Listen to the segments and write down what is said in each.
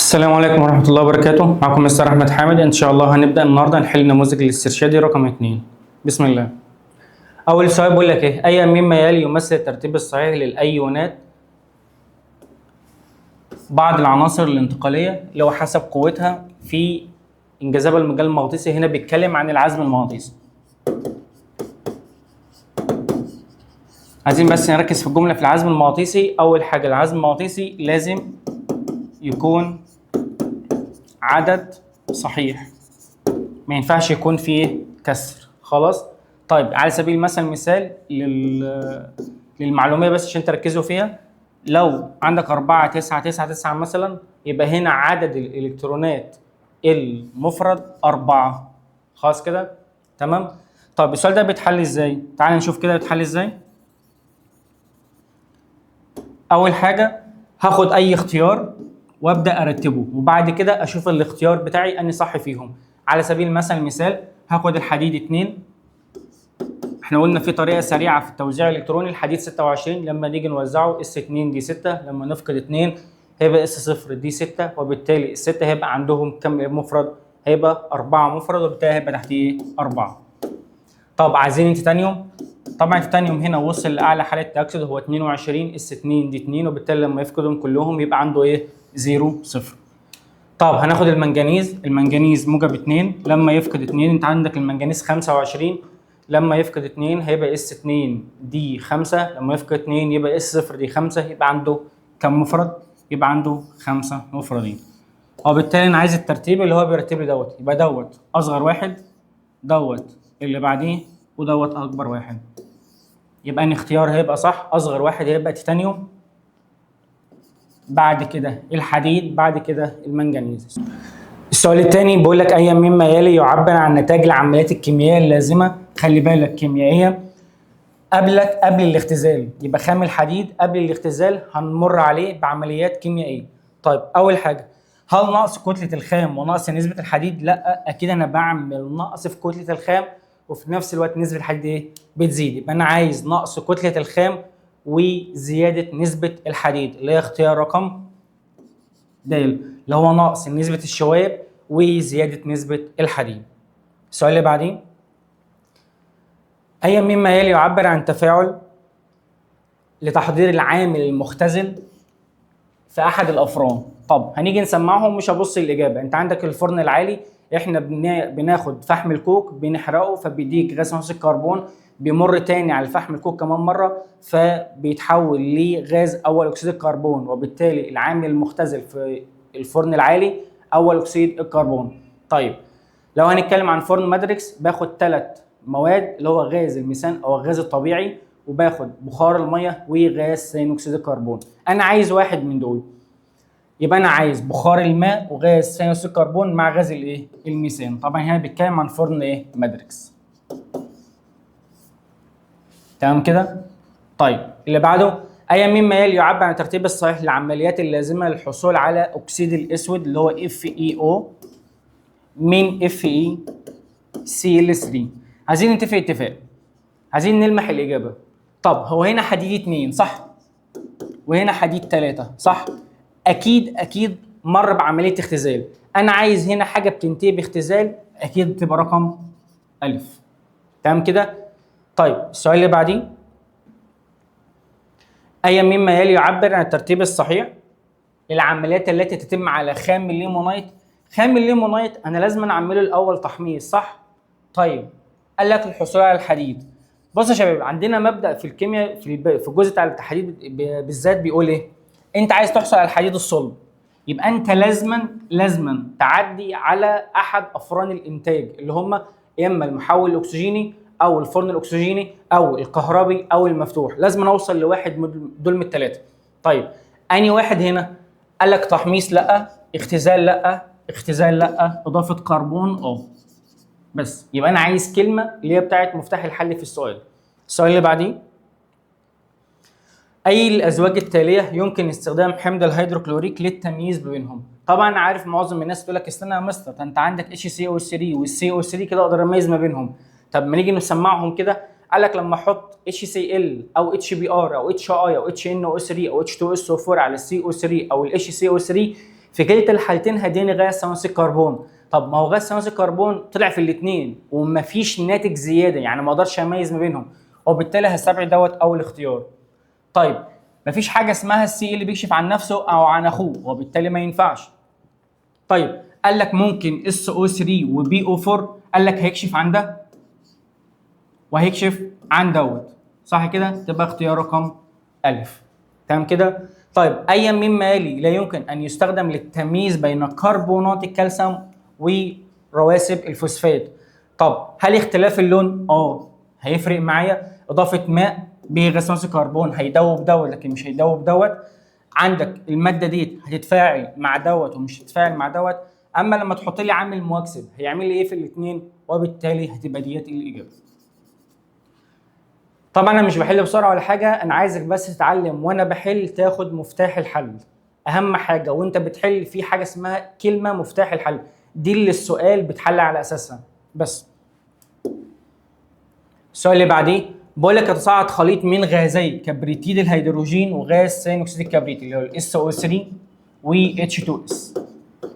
السلام عليكم ورحمة الله وبركاته. معكم مستر أحمد حامد. إن شاء الله هنبدأ النهاردة نحل نموذج الاسترشادي رقم 2. بسم الله. أول سؤال بيقول لك إيه؟ أي مما يلي يمثل الترتيب الصحيح للأيونات بعض العناصر الانتقالية اللي هو حسب قوتها في انجذاب المجال المغناطيسي. هنا بيتكلم عن العزم المغناطيسي. عايزين بس نركز في الجملة في العزم المغناطيسي. أول حاجة العزم المغناطيسي لازم يكون عدد صحيح، ما ينفعش يكون فيه كسر. خلاص. طيب على سبيل المثل مثال للمعلومية بس عشان تركزوا فيها، لو عندك 4 9 9 9 مثلا، يبقى هنا عدد الإلكترونات المفرد 4. خلاص كده تمام. طب السؤال ده بيتحل ازاي؟ تعال نشوف كده بيتحل ازاي. أول حاجة هاخد أي اختيار وابدا ارتبه، وبعد كده اشوف الاختيار بتاعي اني صح فيهم. على سبيل المثل مثال هاخد الحديد 2. احنا قلنا في طريقه سريعه في التوزيع الالكتروني. الحديد 26 لما نيجي نوزعه اس 2 دي 6، لما نفقد 2 هيبقى اس 0 دي 6، وبالتالي الستة هيبقى عندهم كم مفرد؟ هيبقى 4 مفرد، وبالتالي هيبقى تحتيه 4. طب عايزين التيتانيوم. طبعا التيتانيوم هنا وصل لاعلى حاله تاكسد هو 22 اس 2 دي 2، وبالتالي لما يفقدهم كلهم يبقى عنده ايه؟ 0 0. طب هناخد المنجنيز. المنجنيز موجب 2 لما يفقد 2، انت عندك المنجنيز 25 لما يفقد 2 هيبقى اس 2 دي 5، لما يفقد 2 يبقى اس 0 دي 5، يبقى عنده كم مفرد؟ يبقى عنده 5 مفردين. وبالتالي انا عايز الترتيب اللي هو بيرتب لي دوت، يبقى دوت اصغر واحد، دوت اللي بعديه، ودوت اكبر واحد. يبقى ان اختيار هيبقى صح، اصغر واحد هيبقى تيتانيوم، بعد كده الحديد، بعد كده المنجنيز. السؤال الثاني بيقول لك اي مما يلي يعبر عن نتائج العمليات الكيميائيه اللازمه. خلي بالك كيميائيه قبل الاختزال، يبقى خام الحديد قبل الاختزال هنمر عليه بعمليات كيميائيه. طيب اول حاجه، هل نقص كتله الخام ونقص نسبه الحديد؟ لا، اكيد انا بعمل نقص في كتله الخام وفي نفس الوقت نسبه الحديد ايه؟ بتزيد. يبقى انا عايز نقص كتله الخام وزياده نسبه الحديد، اللي هي اختيار رقم د، اللي هو نقص نسبه الشوائب وزياده نسبه الحديد. السؤال اللي بعديه، اي مما يلي يعبر عن تفاعل لتحضير العامل المختزل في احد الافران. طب هنيجي نسمعهم، مش هبص الاجابه. انت عندك الفرن العالي، احنا بناخد فحم الكوك بنحرقه فبيديك غاز ثاني اكسيد الكربون، بيمر تاني على فحم الكوك كمان مره فبيتحول لغاز اول اكسيد الكربون، وبالتالي العامل المختزل في الفرن العالي اول اكسيد الكربون. طيب لو هنتكلم عن فرن ماتريكس، باخد 3 مواد اللي هو غاز الميثان او الغاز الطبيعي، وباخد بخار الميه وغاز ثاني اكسيد الكربون. انا عايز واحد من دول، يبقى انا عايز بخار الماء وغاز ثاني اكسيد الكربون مع غاز الايه؟ الميثان. طبعا هنا بيتكلم عن فرن ايه؟ ماتريكس. تمام كده؟ طيب اللي بعده، اي مما يلي يعبر عن الترتيب الصحيح للعمليات اللازمه للحصول على اكسيد الاسود اللي هو FeO من FeCl3. عايزين نتفق اتفاق، عايزين نلمح الاجابه. طب هو هنا حديد 2 صح؟ وهنا حديد 3 صح؟ اكيد مر بعمليه اختزال. انا عايز هنا حاجه بتنتهي باختزال، اكيد تبقى رقم الف. تمام كده؟ طيب السؤال اللي بعديه، اي مما يلي يعبر عن الترتيب الصحيح للعمليات التي تتم على خام الليمونايت. خام الليمونايت انا لازم اعمله الاول تحميص صح؟ طيب قال لك الحصول على الحديد. بص يا شباب، عندنا مبدا في الكيمياء في الجزء بتاع الحديد بالذات بيقول ايه؟ انت عايز تحصل على الحديد الصلب، يبقى انت لازما تعدي على احد افران الانتاج اللي هم اما المحول الاكسجيني او الفرن الاكسجيني او الكهربي او المفتوح. لازم اوصل لواحد دول من الثلاثه. طيب اني واحد هنا؟ قال لك تحميص لا، اختزال لا، اختزال لا، اضافه كربون بس. يبقى انا عايز كلمه اللي هي بتاعت مفتاح الحل في السؤال. السؤال اللي بعديه، اي الازواج التاليه يمكن استخدام حمض الهيدروكلوريك للتمييز بينهم؟ طبعا عارف معظم الناس تقول لك استنى يا مستر، ده انت عندك HCO3 والCO3 كده اقدر اميز ما بينهم. طب ما نيجي نسمعهم كده. قال لك لما احط HCl او HBr او HI او HNO3 او H2SO4 على الCO3 او الHCO3 في كلتا الحالتين هيديني غاز ثانوي الكربون. طب ما هو غاز ثانوي الكربون طلع في الاثنين ومفيش ناتج زياده، يعني ما اقدرش اميز ما بينهم، وبالتالي هستبعد دوت اول اختيار. طيب مفيش حاجه اسمها السي اللي بيكشف عن نفسه او عن اخوه، وبالتالي ما ينفعش. طيب قال لك ممكن SO3 وبي او 4، قال لك هيكشف عن ده وهيكشف عن دوت، صح كده؟ تبقى اختيار رقم ألف. تمام كده؟ طيب أيا مما يلي لا يمكن أن يستخدم للتمييز بين كربونات الكالسيوم ورواسب الفوسفات. طب هل اختلاف اللون؟ هيفرق معايا. إضافة ماء بغاز ثانوي الكربون هيدوب دوت لكن مش هيدوب دوت. عندك المادة دي هتتفاعل مع دوت ومش هتتفاعل مع دوت. أما لما تحط لي عامل مواكسد هيعمل لي إيه في الاتنين؟ وبالتالي هتبقى ديت الإجابة. طبعا انا مش بحل بسرعه ولا حاجه، انا عايزك بس تتعلم وانا بحل تاخد مفتاح الحل. اهم حاجه وانت بتحل في حاجه اسمها كلمه مفتاح الحل، دي اللي السؤال بيتحل على اساسها بس. السؤال اللي بعديه بقول لك يتصاعد خليط من غازي كبريتيد الهيدروجين وغاز ثاني اكسيد الكبريت اللي هو SO3 و H2S.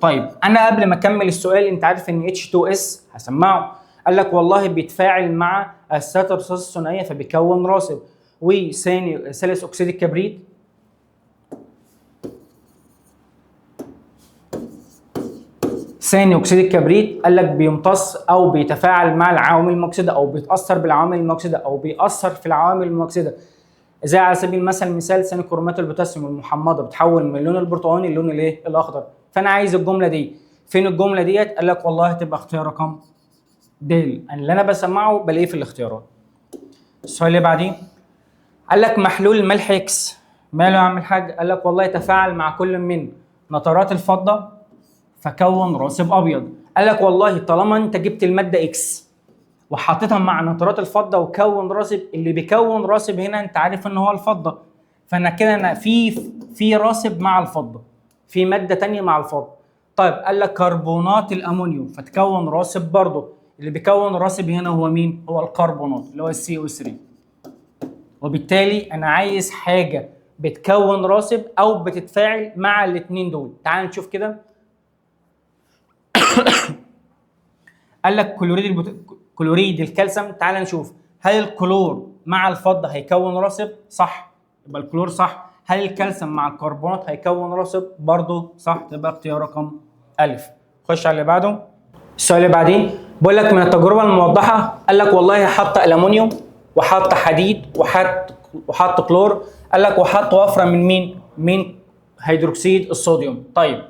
طيب انا قبل ما اكمل السؤال، انت عارف ان H2S هسمعه، قال لك والله بيتفاعل مع اسات الرصاص الثنائيه فبيكون راسب، وثاني ثالث اكسيد الكبريت ثاني اكسيد الكبريت قال لك بيمتص او بيتفاعل مع العوامل الموكسده او بيتاثر بالعوامل الموكسده او بيأثر في العوامل الموكسده، زي على سبيل المثل مثال ثاني كرومات البوتاسيوم المحمضه بتحول من اللون البرتقاني للون الايه؟ الاخضر. فانا عايز الجمله دي، فين الجمله ديت؟ قال لك والله هتبقى اختيار رقم د، اللي انا بسمعه بلاقيه في الاختيارات. السؤال اللي بعديه قال لك محلول الملح اكس ماله يا عم الحاج؟ قال لك والله يتفاعل مع كل من نترات الفضه فكون راسب ابيض. قال لك والله طالما انت جبت الماده اكس وحطيتها مع نترات الفضه وكون راسب، اللي بيكون راسب هنا انت عارف ان هو الفضه، فانا كده انا في راسب مع الفضه، في ماده ثانيه مع الفضه. طيب قال لك كربونات الامونيوم فتكون راسب برضه، اللي بيكون راسب هنا هو مين؟ هو الكربونات اللي هو CO3. وبالتالي انا عايز حاجه بتكون راسب او بتتفاعل مع الاثنين دول. تعال نشوف كده. قال لك كلوريد الكالسيوم، تعال نشوف هل الكلور مع الفضه هيكون راسب؟ صح، يبقى الكلور صح. هل الكالسيوم مع الكربونات هيكون راسب؟ برضه صح، تبقى اختيار رقم ألف. خش على اللي بعده. السؤال اللي بعدين بقول لك من التجربه الموضحه، قال لك والله حط الومنيوم وحط حديد وحط كلور، قال لك وحط وفره من مين؟ من هيدروكسيد الصوديوم. طيب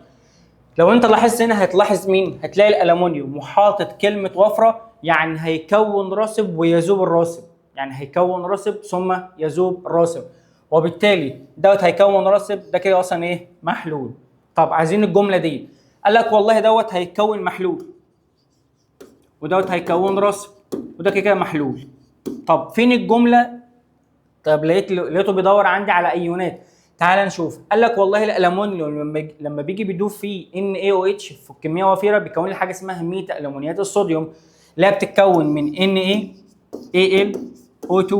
لو انت لاحظت هنا هتلاحظ مين؟ هتلاقي الالومنيوم وحاطط كلمه وفره، يعني هيكون راسب ويذوب الراسب، يعني هيكون راسب ثم يذوب الراسب، وبالتالي دوت هيكون راسب، ده كده اصلا ايه؟ محلول. طب عايزين الجمله دي، قال لك والله دوت هيكون محلول ودوت هيكون راسب وده كده محلول. طب فين الجمله؟ طب لقيته بيدور عندي على ايونات. تعال نشوف. قال لك والله الالومنيوم لما بيجي بيدوب فيه NaOH في كميه وفيره بيكون لي حاجه اسمها ميتا الومنيات الصوديوم، اللي هي بتتكون من NaAlO2،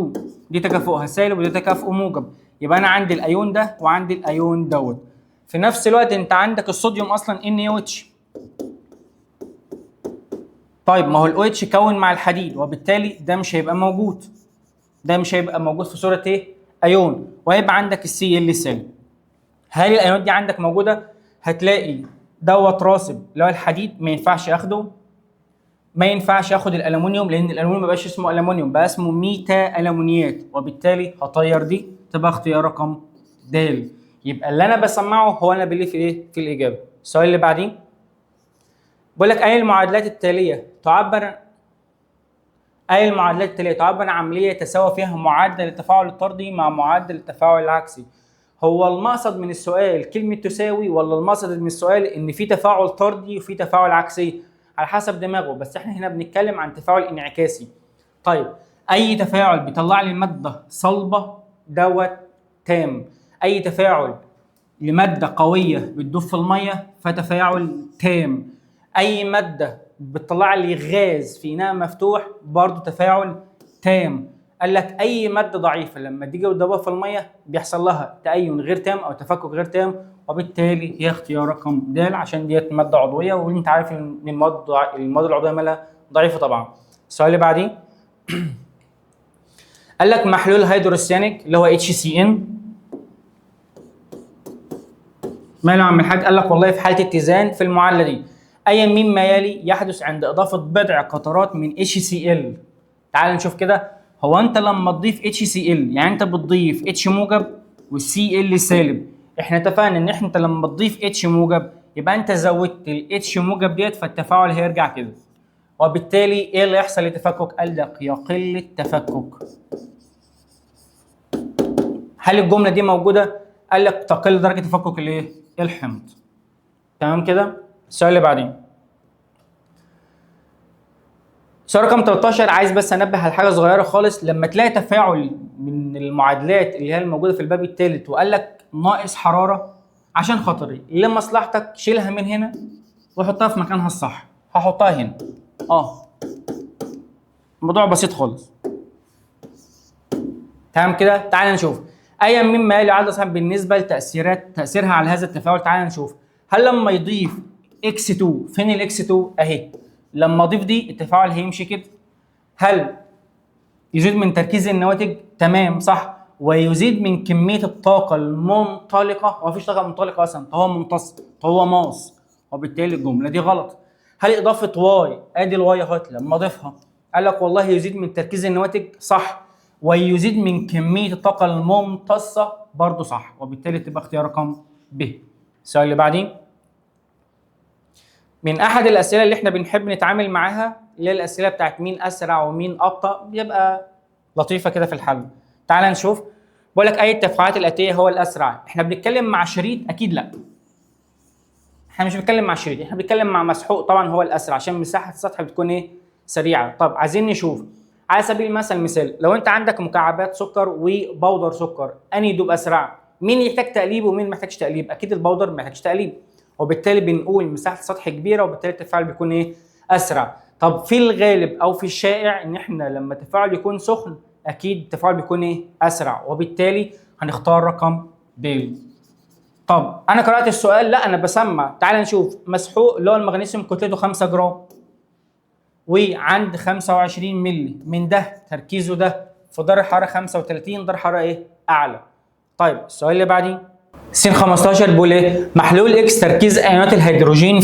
دي تكافؤها سالب ودي تكافؤه موجب. يبقى انا عندي الايون ده وعندي الايون دوت. في نفس الوقت انت عندك الصوديوم اصلا NaOH. طيب ما هو الOH كون مع الحديد، وبالتالي ده مش هيبقى موجود، ده مش هيبقى موجود في صوره ايه؟ ايون، وهيبقى عندك الCl سالب. هل الايونات دي عندك موجوده؟ هتلاقي دوت راسب اللي هو الحديد ما ينفعش اخده، ما ينفعش اخد الالومنيوم لان الالومنيوم ما بقاش اسمه الومنيوم، بقى اسمه ميتا الومنيات، وبالتالي هطير دي، تبقى اختيار رقم د. يبقى اللي انا بسمعه هو انا بليه في ايه؟ في الاجابه. السؤال اللي بعديه بقول لك اي المعادلات التاليه تعبر عن عمليه يتساوى فيها معدل التفاعل الطردي مع معدل التفاعل العكسي. هو المقصد من السؤال كلمه تساوي، ولا المقصد من السؤال ان في تفاعل طردي وفي تفاعل عكسي؟ على حسب دماغه، بس احنا هنا بنتكلم عن تفاعل انعكاسي. طيب اي تفاعل بيطلع لي ماده صلبه دوت تام، اي تفاعل لماده قويه بتدوب في الميه فتفاعل تام، اي ماده بتطلع لي غاز في اناء مفتوح برضه تفاعل تام، قال لك اي ماده ضعيفه لما تيجي تدوبها في الميه بيحصل لها تأين غير تام او تفكك غير تام، وبالتالي هي اختيار رقم د عشان ديت ماده عضويه، وانت عارف ان المواد العضويه مالها ضعيفه طبعا. السؤال اللي بعديه قال لك محلول هيدروسيانيك اللي هو HCN ماله يا عم الحاج؟ قال لك والله في حاله اتزان في المعادله دي ايا مما يلي يحدث عند اضافه بضع قطرات من HCl. تعال نشوف كده. هو انت لما تضيف HCl يعني انت بتضيف H موجب والCl سالب. احنا اتفقنا ان انت لما تضيف H موجب يبقى انت زودت ال H موجب ديت، فالتفاعل هيرجع كده، وبالتالي ايه اللي يحصل لتفكك؟ قال لك يقل التفكك. هل الجمله دي موجوده؟ قال لك تقل درجه تفكك الايه؟ الحمض. تمام كده؟ السؤال اللي بعدين سؤال رقم 13. عايز بس انبه على حاجه صغيره خالص. لما تلاقي تفاعل من المعادلات اللي هي الموجوده في الباب الثالث وقال لك ناقص حراره، عشان خاطري لمصلحتك شيلها من هنا وحطها في مكانها الصح. هحطها هنا الموضوع بسيط خالص. تمام كده؟ تعال نشوف ايا مما يلي عدد صاحب بالنسبه تاثيرها على هذا التفاعل. تعال نشوف. هل لما يضيف X2 فين الاكس 2 اهي، لما اضيف دي التفاعل هيمشي كده. هل يزيد من تركيز النواتج؟ تمام صح. ويزيد من كميه الطاقه المنطلقه. هو مفيش طاقه منطلقه اصلا، هو ممتص، هو ماس، وبالتالي الجمله دي غلط. هل اضافه واي ادي الواي اهوت لما اضيفها قال لك والله يزيد من تركيز النواتج؟ صح. ويزيد من كميه الطاقه الممتصه برضه صح، وبالتالي تبقى اختيار رقم ب. السؤال اللي بعدين من احد الاسئله اللي احنا بنحب نتعامل معاها اللي هي الاسئله بتاعت مين اسرع ومين ابطا، بيبقى لطيفه كده في الحل. تعال نشوف. بقول لك اي التفاعلات الاتيه هو الاسرع. احنا بنتكلم مع شريط؟ اكيد لا، احنا مش بنتكلم مع شريط، احنا بنتكلم مع مسحوق. طبعا هو الاسرع عشان مساحه السطح بتكون ايه؟ سريعه. طب عايزين نشوف على سبيل المثل لو انت عندك مكعبات سكر وبودر سكر، انهي يدوب اسرع؟ مين يحتاج تقليب ومين ما محتاجش تقليب؟ اكيد البودر ما محتاجش تقليب، وبالتالي بنقول مساحه السطح كبيره وبالتالي التفاعل بيكون ايه؟ اسرع. طب في الغالب او في الشائع ان احنا لما التفاعل يكون سخن اكيد التفاعل بيكون ايه؟ اسرع، وبالتالي هنختار رقم د. طب انا قرات السؤال؟ لا انا بسمع. تعال نشوف. مسحوق اللي هو المغنيسيوم كتلته 5 جرام وعند 25 مللي من ده تركيزه ده في درجه حراره 35، درجه حراره ايه؟ اعلى. طيب السؤال اللي بعديه س 15 بيقول ايه؟ محلول اكس تركيز ايونات الهيدروجين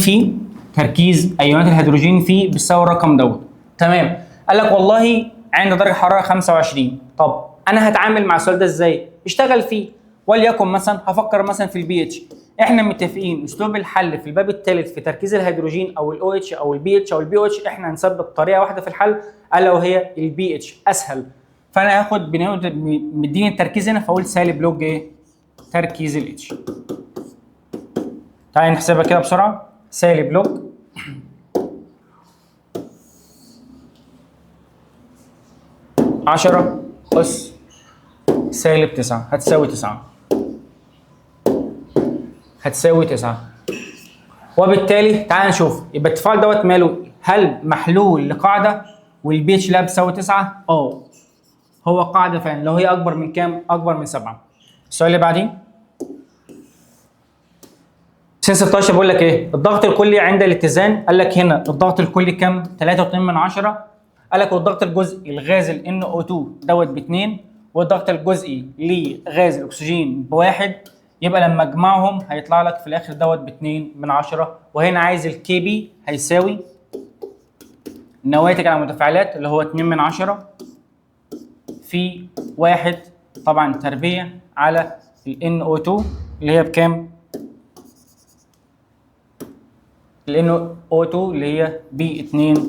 فيه بيساوي الرقم دوت. تمام. قال لك والله عند درجه حراره 25. طب انا هتعامل مع السؤال ده ازاي؟ اشتغل فيه. وليكن مثلا هفكر مثلا في البي اتش. احنا متفقين اسلوب الحل في الباب الثالث في تركيز الهيدروجين او الاو اتش او البي اتش او البي او اتش احنا هنثبت طريقه واحده في الحل الا وهي البي اتش، اسهل. فانا هاخد مديني التركيز هنا فاقول سالب لوج ايه؟ تركيز الاتش. تعالى نحسبها كده بسرعه. سالب لوج عشرة أس سالب 9 هتساوي 9. وبالتالي تعال نشوف. يبقى التفاعل دوت ماله؟ هل محلول لقاعده والبي اتش لاب بتساوي 9؟ هو قاعده فعلا. لو هي اكبر من كام؟ اكبر من 7. السؤال اللي بعديه س 16 بيقول لك ايه؟ الضغط الكلي عند الاتزان. قال لك هنا الضغط الكلي كام؟ 3.2. قال لك والضغط الجزئي لغاز ال NO2 دوت ب2 والضغط الجزئي لغاز الاكسجين ب1، يبقى لما اجمعهم هيطلع لك في الاخر دوت ب2. وهنا عايز الكي بي هيساوي النواتج على المتفاعلات اللي هو 2 في 1 طبعا تربيع على ال NO2 اللي هي بكام؟ ال NO2 اللي هي ب2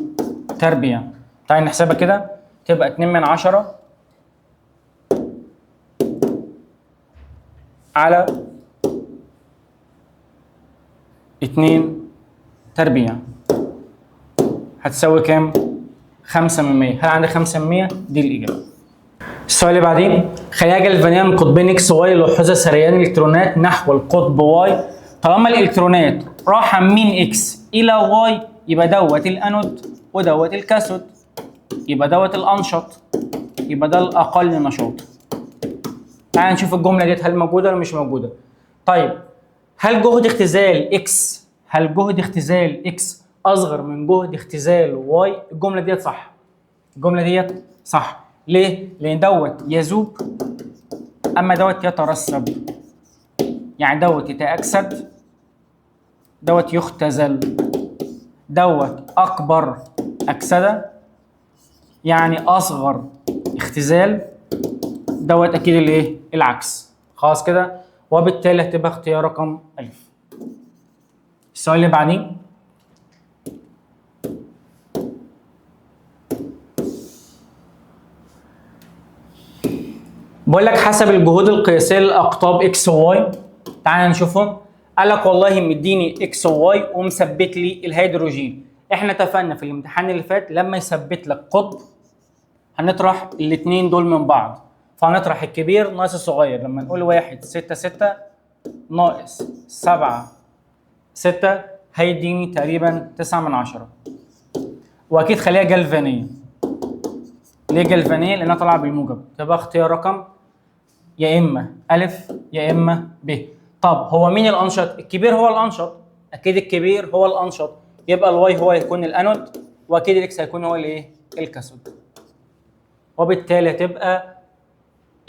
تربيع. تعال نحسبها كده تبقى 2 على 2 تربيع هتساوي كام؟ 5%. هل عندك 5%؟ دي الإجابة. السؤال اللي بعدين خلايا جلفانية من قطبين اكس واي لوحظ سريان الالكترونات نحو القطب واي. طالما الالكترونات راحة من اكس إلى واي يبقى دوت الأنود ودوت الكاثود، يبقى دوت الأنشط يبقى ده الاقل نشاط. تعال نشوف الجمله ديت هل موجوده ولا مش موجوده. طيب هل جهد اختزال اكس، هل جهد اختزال اكس اصغر من جهد اختزال واي؟ الجمله ديت صح. الجمله ديت صح. ليه؟ لان دوت يذوب اما دوت يترسب. يعني دوت يتاكسد، دوت يختزل. دوت اكبر اكسده يعني اصغر اختزال، دوت اكيد الايه؟ العكس. خلاص كده، وبالتالي هتبقى اختيار رقم الف. السؤال اللي بعديه، بقول لك حسب الجهود القياسيه للاقطاب اكس وواي. تعال نشوفهم. قال لك والله مديني اكس وواي ومثبت لي الهيدروجين. احنا اتفقنا في الامتحان اللي فات لما يثبت لك قطب هنطرح الاثنين دول من بعض، فهنطرح الكبير ناقص الصغير. لما نقول 1 6 6 ناقص 7 6 هيديني تقريبا 9 من 10. واكيد خليها جلفانيه. ليه جلفانيه؟ لانها طالعه بالموجب. تبقى اختيار رقم يا اما الف يا اما ب. طب هو مين الانشط؟ الكبير هو الانشط، اكيد الكبير هو الانشط. يبقى الواي هو هيكون الانود، واكيد الاكس هيكون هو الايه؟ الكاثود. وبالتالي هتبقى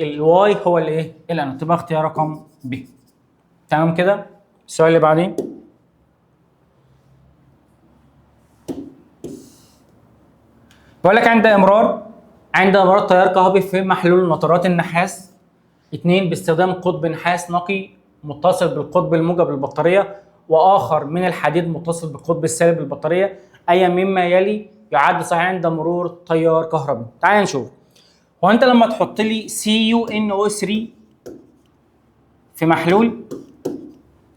الواي هو الايه؟ الانود. تبقى اختيار رقم ب. تمام كده؟ السؤال اللي بعدين، بقول لك عند امرار تيار كهربي في محلول نترات النحاس 2 باستخدام قطب نحاس نقي متصل بالقطب الموجب للبطاريه، واخر من الحديد متصل بالقطب السالب للبطاريه، اي مما يلي يعد صحيح عند مرور تيار كهربي. تعال نشوف. هو انت لما تحط لي CuNO3 في محلول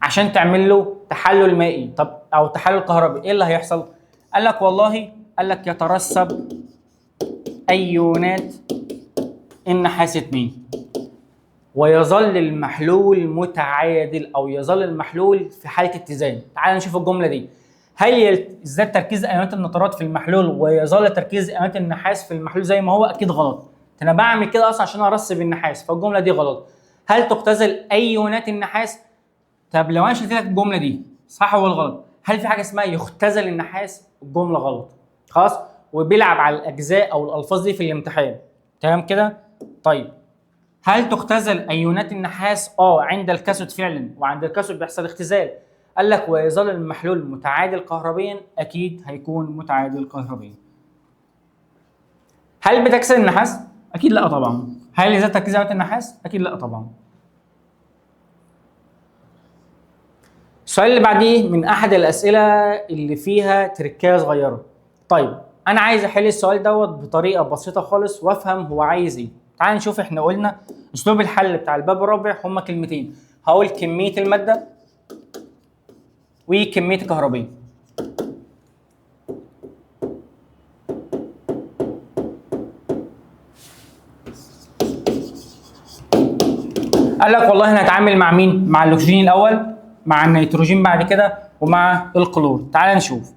عشان تعمل له تحلل مائي، طب او تحلل كهربي، ايه اللي هيحصل؟ قال لك والله، قال لك يترسب ايونات النحاس 2 ويظل المحلول متعادل، او يظل المحلول في حاله اتزان. تعال نشوف الجمله دي. هل يزداد تركيز ايونات النترات في المحلول ويظل تركيز ايونات النحاس في المحلول زي ما هو؟ اكيد غلط. انا بعمل كده اصلا عشان ارسب النحاس، فالجمله دي غلط. هل تختزل ايونات النحاس؟ طب لو انا شلت لك الجمله دي، صح ولا غلط؟ هل في حاجه اسمها يختزل النحاس؟ الجمله غلط. خلاص؟ وبيلعب على الاجزاء او الالفاظ دي في الامتحان. تمام كده؟ طيب هل تختزل ايونات النحاس؟ عند الكاثود فعلا، وعند الكاثود بيحصل اختزال. قال لك ويظل المحلول متعادل كهربيا، اكيد هيكون متعادل كهربيا. هل بتكسر النحاس؟ اكيد لا طبعا. هل يزداد تركيز ايونات النحاس؟ اكيد لا طبعا. السؤال اللي بعديه من احد الاسئله اللي فيها تركية صغيره. طيب انا عايز احل السؤال دوت بطريقه بسيطه خالص وافهم هو عايز ايه. تعال نشوف. احنا قلنا اسلوب الحل بتاع الباب الرابع هما كلمتين، هقول كميه الماده وكميه الكهربيه. قال لك والله انا هتعامل مع مين؟ مع الاكسجين الاول، مع النيتروجين بعد كده، ومع الكلور. تعال نشوف.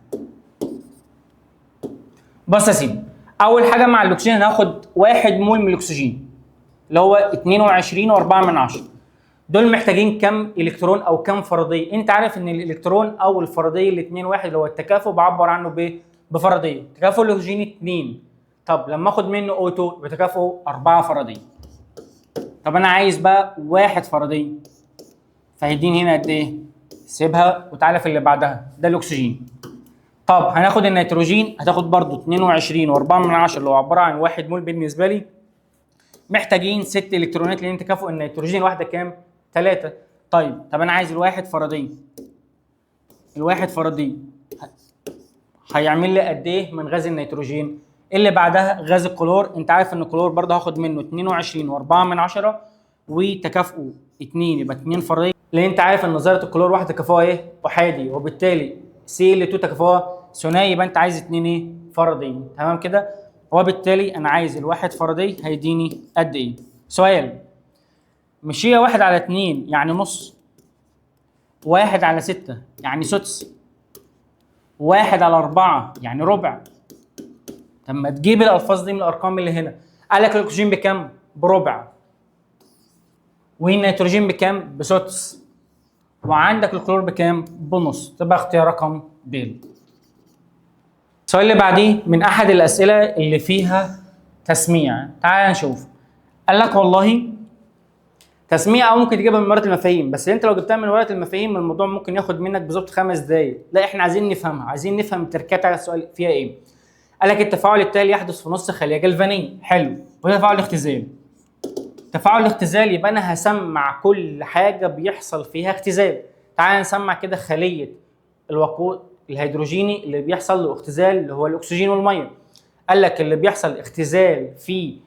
بص يا سيدي، اول حاجه مع الاكسجين هاخد 1 مول من الاكسجين اللي هو 22.4. دول محتاجين كم الكترون او كم فرضيه؟ انت عارف ان الالكترون او الفرضيه الاثنين واحد، اللي هو التكافؤ بعبر عنه بفرضيه. تكافؤ الاكسجين 2، طب لما اخد منه O2 يبقى تكافؤه 4 فرضيه. طب انا عايز بقى 1 فرضيه، فهيديني هنا قد ايه؟ سيبها وتعالى في اللي بعدها، ده الاكسجين. طب هناخد النيتروجين، هتاخد برضو 22.4 اللي هو عباره عن 1 مول بالنسبه لي. محتاجين 6 الكترونات لان تكافؤ النيتروجين الواحده كام؟ 3. طب انا عايز الواحد فرضيه. الواحد فرضيه هيعمل لي قد ايه من غاز النيتروجين؟ اللي بعدها غاز الكلور. انت عارف ان الكلور برضه هاخد منه 22.4 وتكافؤه 2 يبقى 2 فرضيه، لان انت عارف ان ذره الكلور واحده تكافؤها ايه؟ احادي، وبالتالي Cl2 تكافؤها ثنائي، يبقى انت عايز 2 ايه؟ فرضيه. تمام كده؟ وبالتالي انا عايز الواحد فرضي هيديني قد ايه؟ سؤال، مش هي 1/2 يعني نص، 1/6 يعني سدس، 1/4 يعني ربع. طب ما تجيب الالفاظ دي من الارقام اللي هنا. قال لك الاكسجين بكام؟ بربع. والنيتروجين بكام؟ بسدس. وعندك الكلور بكام؟ بنص. تبقى اختيار رقم د. السؤال اللي بعديه من احد الاسئله اللي فيها تسميع. تعال نشوف. قال لك والله تسميع او ممكن تجيبها من ورقه المفاهيم، بس انت لو جبتها من ورقه المفاهيم الموضوع ممكن ياخد منك بالظبط 5 دقائق. لا احنا عايزين نفهمها، عايزين نفهم التركيبه بتاع السؤال فيها ايه. قال لك التفاعل التالي يحدث في نص خليه جلفانيه. حلو. وده تفاعل اختزال. تفاعل الاختزال يبقى انا هسمع كل حاجه بيحصل فيها اختزال. تعال نسمع كده خليه الوقود الهيدروجيني اللي بيحصل له اختزال اللي هو الاكسجين والميه. قال لك اللي بيحصل اختزال في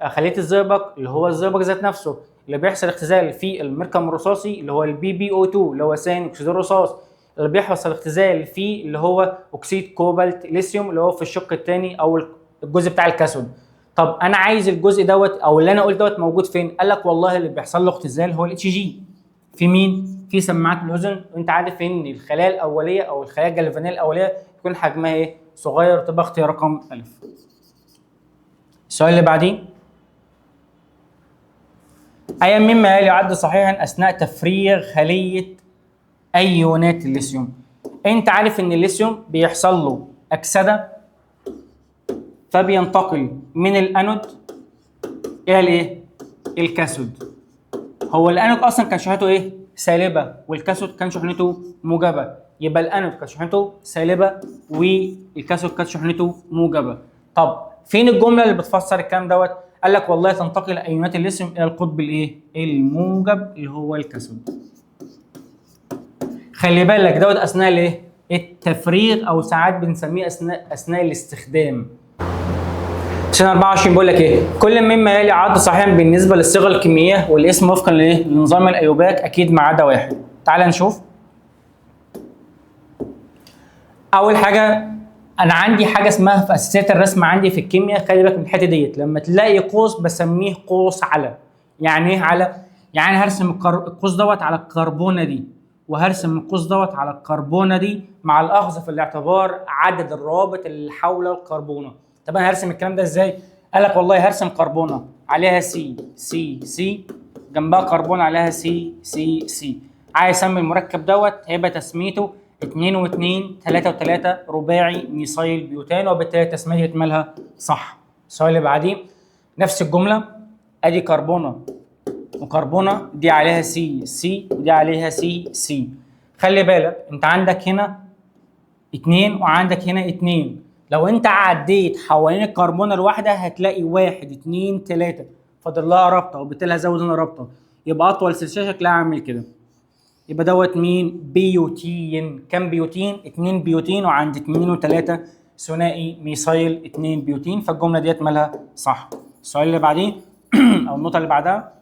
خليه الزئبق اللي هو الزئبق ذات نفسه، اللي بيحصل اختزال في المركب الرصاصي اللي هو البي بي او 2 اللي هو ثاني اكسيد الرصاص، اللي بيحصل اختزال في اللي هو اكسيد كوبالت ليثيوم اللي هو في الشق الثاني او الجزء بتاع الكاثود. طب انا عايز الجزء دوت او اللي انا قلت دوت موجود فين؟ قال لك والله اللي بيحصل له اختزال هو الاتش جي. في مين؟ في سماعات الاذن. وانت عارف ان الخلايا الاوليه او الخلايا الجلفانيه الاوليه يكون حجمها ايه؟ صغير. تبقى اختيار رقم الف. السؤال اللي بعديه أي مما يلي يعد صحيحا أثناء تفريغ خلية أيونات الليثيوم؟ أنت عارف إن الليثيوم بيحصل له أكسدة فبينتقل من الأنود إلى الإيه؟ الكاثود. هو الأنود أصلا كان شحنته إيه؟ سالبة، والكاثود كان شحنته موجبة. يبقى الأنود كان شحنته سالبة والكاثود كان شحنته موجبة. طب فين الجملة اللي بتفسر الكلام دوت؟ قال لك والله تنتقل ايونات الليثيوم الى القطب الايه؟ الموجب اللي هو الكاثود. خلي بالك دوت اثناء الايه؟ التفريغ او ساعات بنسميه اثناء الاستخدام. عشان 24 بيقول لك ايه؟ كل مما يلي عد صحيحا بالنسبه للصيغه الكيميائيه والاسم وفقا لايه؟ لنظام الايوباك اكيد ما عدا واحد. تعال نشوف. اول حاجه انا عندي حاجه اسمها في اساسيات الرسم عندي في الكيمياء، خلي بالك من الحته ديت. لما تلاقي قوس بسميه قوس على. يعني ايه على؟ يعني هرسم القوس دوت على الكربونه دي، وهرسم القوس دوت على الكربونه دي مع الاخذ في الاعتبار عدد الروابط اللي حول الكربونه. طب انا هرسم الكلام ده ازاي؟ قال لك والله هرسم كربونه عليها سي سي سي، جنبها كربون عليها سي سي سي. عايز اسمي المركب دوت هيبقى تسميته 2 و2 3 و3 رباعي ميثايل بيوتان، وبالتالي تسميتها يتمالها صح. السؤال اللي بعديه نفس الجمله، ادي كربونه وكربونه دي عليها سي سي ودي عليها سي سي. خلي بالك انت عندك هنا 2 وعندك هنا 2. لو انت عديت حوالين الكربونه الواحده هتلاقي 1 2 3 فاضل لها رابطه، وبالتالي هزود هنا رابطه. يبقى اطول سلسله شكلها عامل كده. يبقى دوت مين؟ بيوتين. كم بيوتين؟ 2 بيوتين، وعند 2 و3 ثنائي ميثايل 2 بيوتين، فالجمله ديت مالها صح. السؤال اللي بعديه او النقطه اللي بعدها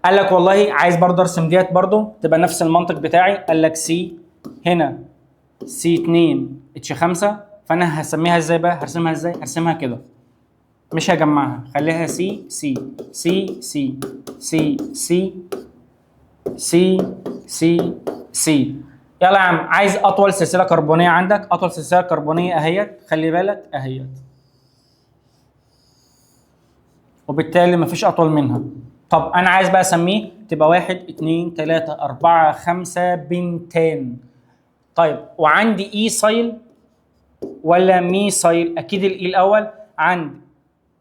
قال لك والله عايز برضه ارسم ديت برضه تبقى نفس المنطق بتاعي. قال لك سي هنا سي 2 اتش 5، فانا هسميها ازاي بقى؟ هرسمها ازاي؟ هرسمها كده، مش هجمعها، خليها سي سي سي سي سي سي سي سي سي. يلا يا عم، عايز اطول سلسله كربونيه عندك. اطول سلسله كربونيه اهيت، خلي بالك اهيت، وبالتالي مفيش اطول منها. طب انا عايز بقى اسميه تبقى 1 2 3 4 5 بنتان. طيب وعندي اي سايل ولا ميثايل؟ اكيد الاي الاول. عند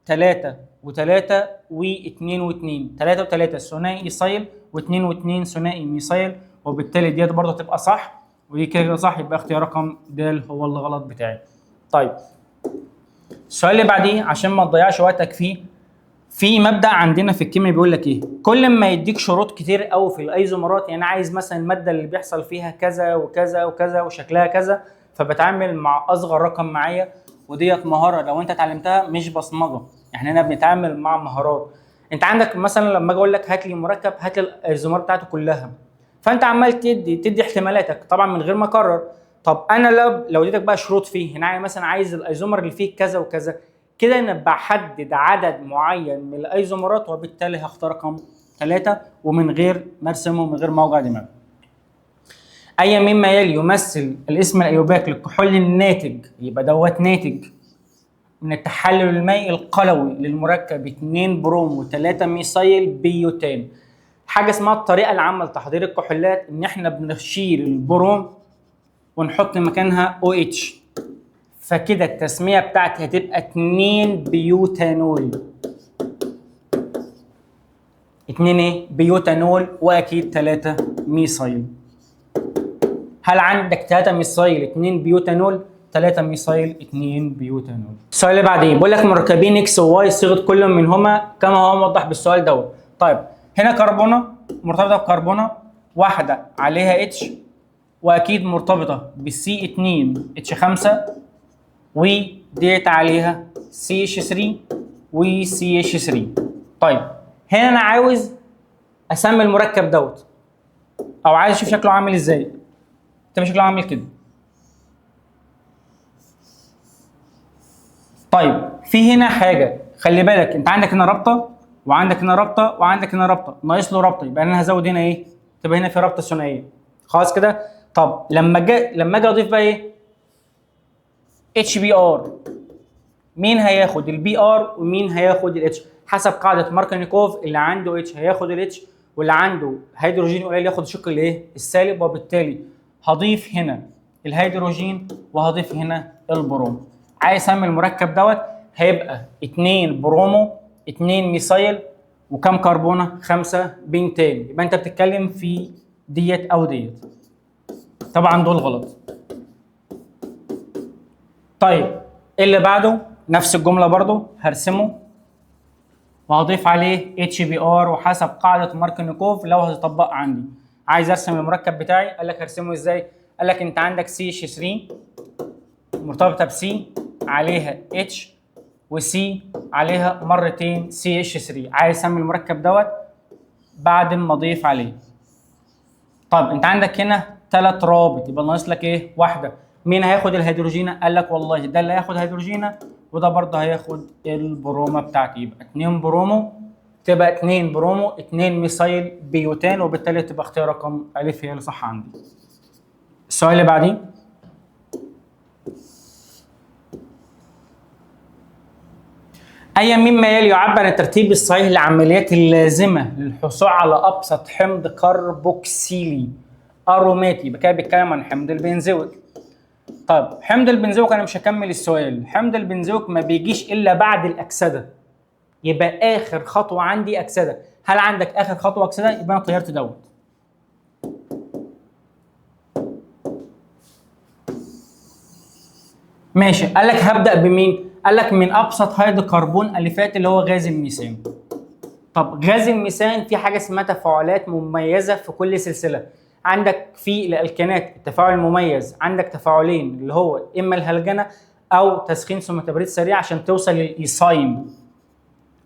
3 و3 و2 و2، 3 و3 ثنائي ايثايل و2 و2 ثنائي ميثايل، وبالتالي ديت برضه تبقى صح ودي كده صح. يبقى اختيار رقم د هو اللي غلط بتاعي. طيب السؤال اللي بعديه عشان ما تضيعش وقتك فيه، في مبدا عندنا في الكيمياء بيقول لك ايه؟ كل ما يديك شروط كتير قوي في الايزومرات، يعني عايز مثلا الماده اللي بيحصل فيها كذا وكذا وكذا وشكلها كذا، فبتعامل مع اصغر رقم معايا. وديت مهاره لو انت اتعلمتها مش بصمجه، احنا هنا بنتعامل مع مهارات. انت عندك مثلا لما اجي اقول لك هات لي مركب، هات لي الايزومرات بتاعته كلها، فانت عمال تدي احتمالاتك طبعا من غير ما اكرر. طب انا لو اديتك بقى شروط فيه هنا، مثلا عايز الايزومر اللي فيه كذا وكذا، كده انا بحدد عدد معين من الايزومرات، وبالتالي هختار رقم 3 ومن غير ما ارسمه، من غير ما اوجع دماغي. اي مما يلي يمثل الاسم الايوباك للكحول الناتج، يبقى دوت ناتج من التحلل المائي القلوي للمركب 2 بروم و3 ميثايل بيوتان. حاجه اسمها الطريقه العامه لتحضير الكحولات ان احنا بنشيل البروم ونحط مكانها OH، فكده التسميه بتاعتي هتبقى 2 بيوتانول. 2 ايه؟ بيوتانول، واكيد 3 ميثايل. هل عندك 3 ميثايل 2 بيوتانول؟ 3 ميثايل 2 بيوتانول. السؤال اللي بعديه بيقول لك مركبين اكس وواي صيغه كل منهما كما هو موضح بالسؤال دوت. طيب هنا كربونه مرتبطه بكربونه واحده عليها اتش، واكيد مرتبطه بالسي 2 اتش 5 وديت عليها سي اتش 3 وسي اتش 3. طيب هنا انا عاوز اسمي المركب دوت، او عايز اشوف شكله عامل ازاي. انت شكله عامل كده. طيب في هنا حاجه خلي بالك، انت عندك هنا رابطه وعندك هنا رابطه وعندك هنا رابطه، ناقص له رابطه، يبقى انا هزود هنا ايه؟ تبقى هنا في رابطه ثنائيه. خلاص كده. طب لما اجي اضيف بقى ايه؟ اتش بي ار، مين هياخد البي ار ومين هياخد الاتش؟ حسب قاعده ماركنيكوف، اللي عنده اتش هياخد الاتش، واللي عنده هيدروجين قليل ياخد الشق الايه؟ السالب، وبالتالي هضيف هنا الهيدروجين وهضيف هنا البروم. عايز اسمي المركب دوت، هيبقى 2 برومو 2 ميثايل وكم كربونه؟ 5 بنتان. يبقى انت بتتكلم في ديت او ديت. طبعا دول غلط. طيب اللي بعده نفس الجمله برضو هرسمه وهضيف عليه اتش بي ار، وحسب قاعده ماركنيكوف لو هتطبق عندي. عايز ارسم المركب بتاعي، قال لك هرسمه ازاي؟ قال لك انت عندك سي اتش 3 مرتبطه بسي عليها اتش، وسي عليها مرتين سي اتش 3. عايز اسمي المركب دوت بعد ما اضيف عليه. طب انت عندك هنا 3 روابط، يبقى ناقص لك ايه؟ واحده. مين هياخد الهيدروجين؟ قال لك والله ده اللي هياخد هيدروجين وده برضه هياخد البرومه بتاعتي، يبقى 2 برومو، تبقى 2 برومو 2 ميثايل بيوتان، وبالتالي تبقى اختيار رقم الف هي اللي صح عندي. السؤال اللي بعديه أي مما يلي يعبر عن الترتيب الصحيح للعمليات اللازمة للحصول على أبسط حمض كربوكسيلي أروماتي. يبقى كده بيتكلم عن حمض البنزويك. طيب حمض البنزويك أنا مش هكمل السؤال، حمض البنزويك ما بيجيش إلا بعد الأكسدة، يبقى آخر خطوة عندي أكسدة. هل عندك آخر خطوة أكسدة؟ يبقى أنا طيرت دوت. ماشي، قال لك هبدأ بمين؟ قال لك من ابسط هيدروكربون الفات اللي هو غاز الميثان. طب غاز الميثان في حاجه اسمها تفاعلات مميزه في كل سلسله. عندك في الالكانات التفاعل المميز عندك تفاعلين، اللي هو اما الهلجنه او تسخين ثم تبريد سريع عشان توصل للايثاين،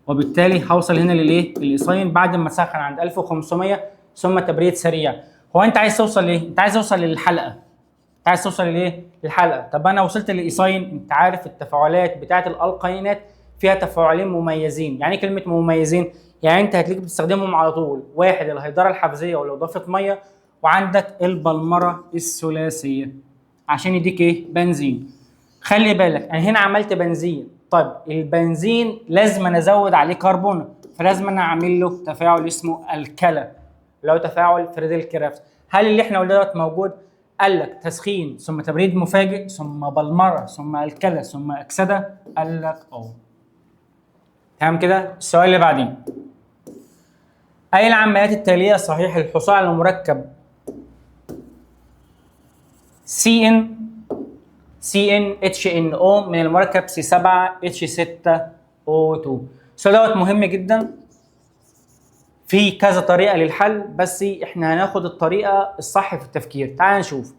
وبالتالي هوصل هنا للايه؟ الايثاين بعد ما اسخن عند 1500 ثم تبريد سريع. هو انت عايز توصل لايه؟ انت عايز توصل للحلقه. انت عايز توصل لايه؟ للحلقه. طب انا وصلت للايثاين، انت عارف التفاعلات بتاعه الالقينات فيها تفاعلين مميزين. يعني كلمه مميزين يعني انت هتلاقيك بتستخدمهم على طول. واحد الهيدره الحفزيه ولاضافه ميه، وعندك البلمره الثلاثيه عشان يديك ايه؟ بنزين. خلي بالك انا هنا عملت بنزين، طيب البنزين لازم أنا ازود عليه كربون، فلازم انا اعمل له تفاعل اسمه الكلا اللي هو تفاعل فريدل كرافت. هل اللي احنا قلناه دوت موجود؟ قال لك تسخين ثم تبريد مفاجئ ثم بلمره ثم الكلا ثم اكسده. قال لك تمام كده. السؤال اللي بعدين اي العمليات التاليه صحيح للحصول على مركب CnHNO من المركب C7H6O2. السؤال دوت مهم جدا، في كذا طريقه للحل بس احنا هناخد الطريقه الصح في التفكير. تعال نشوف.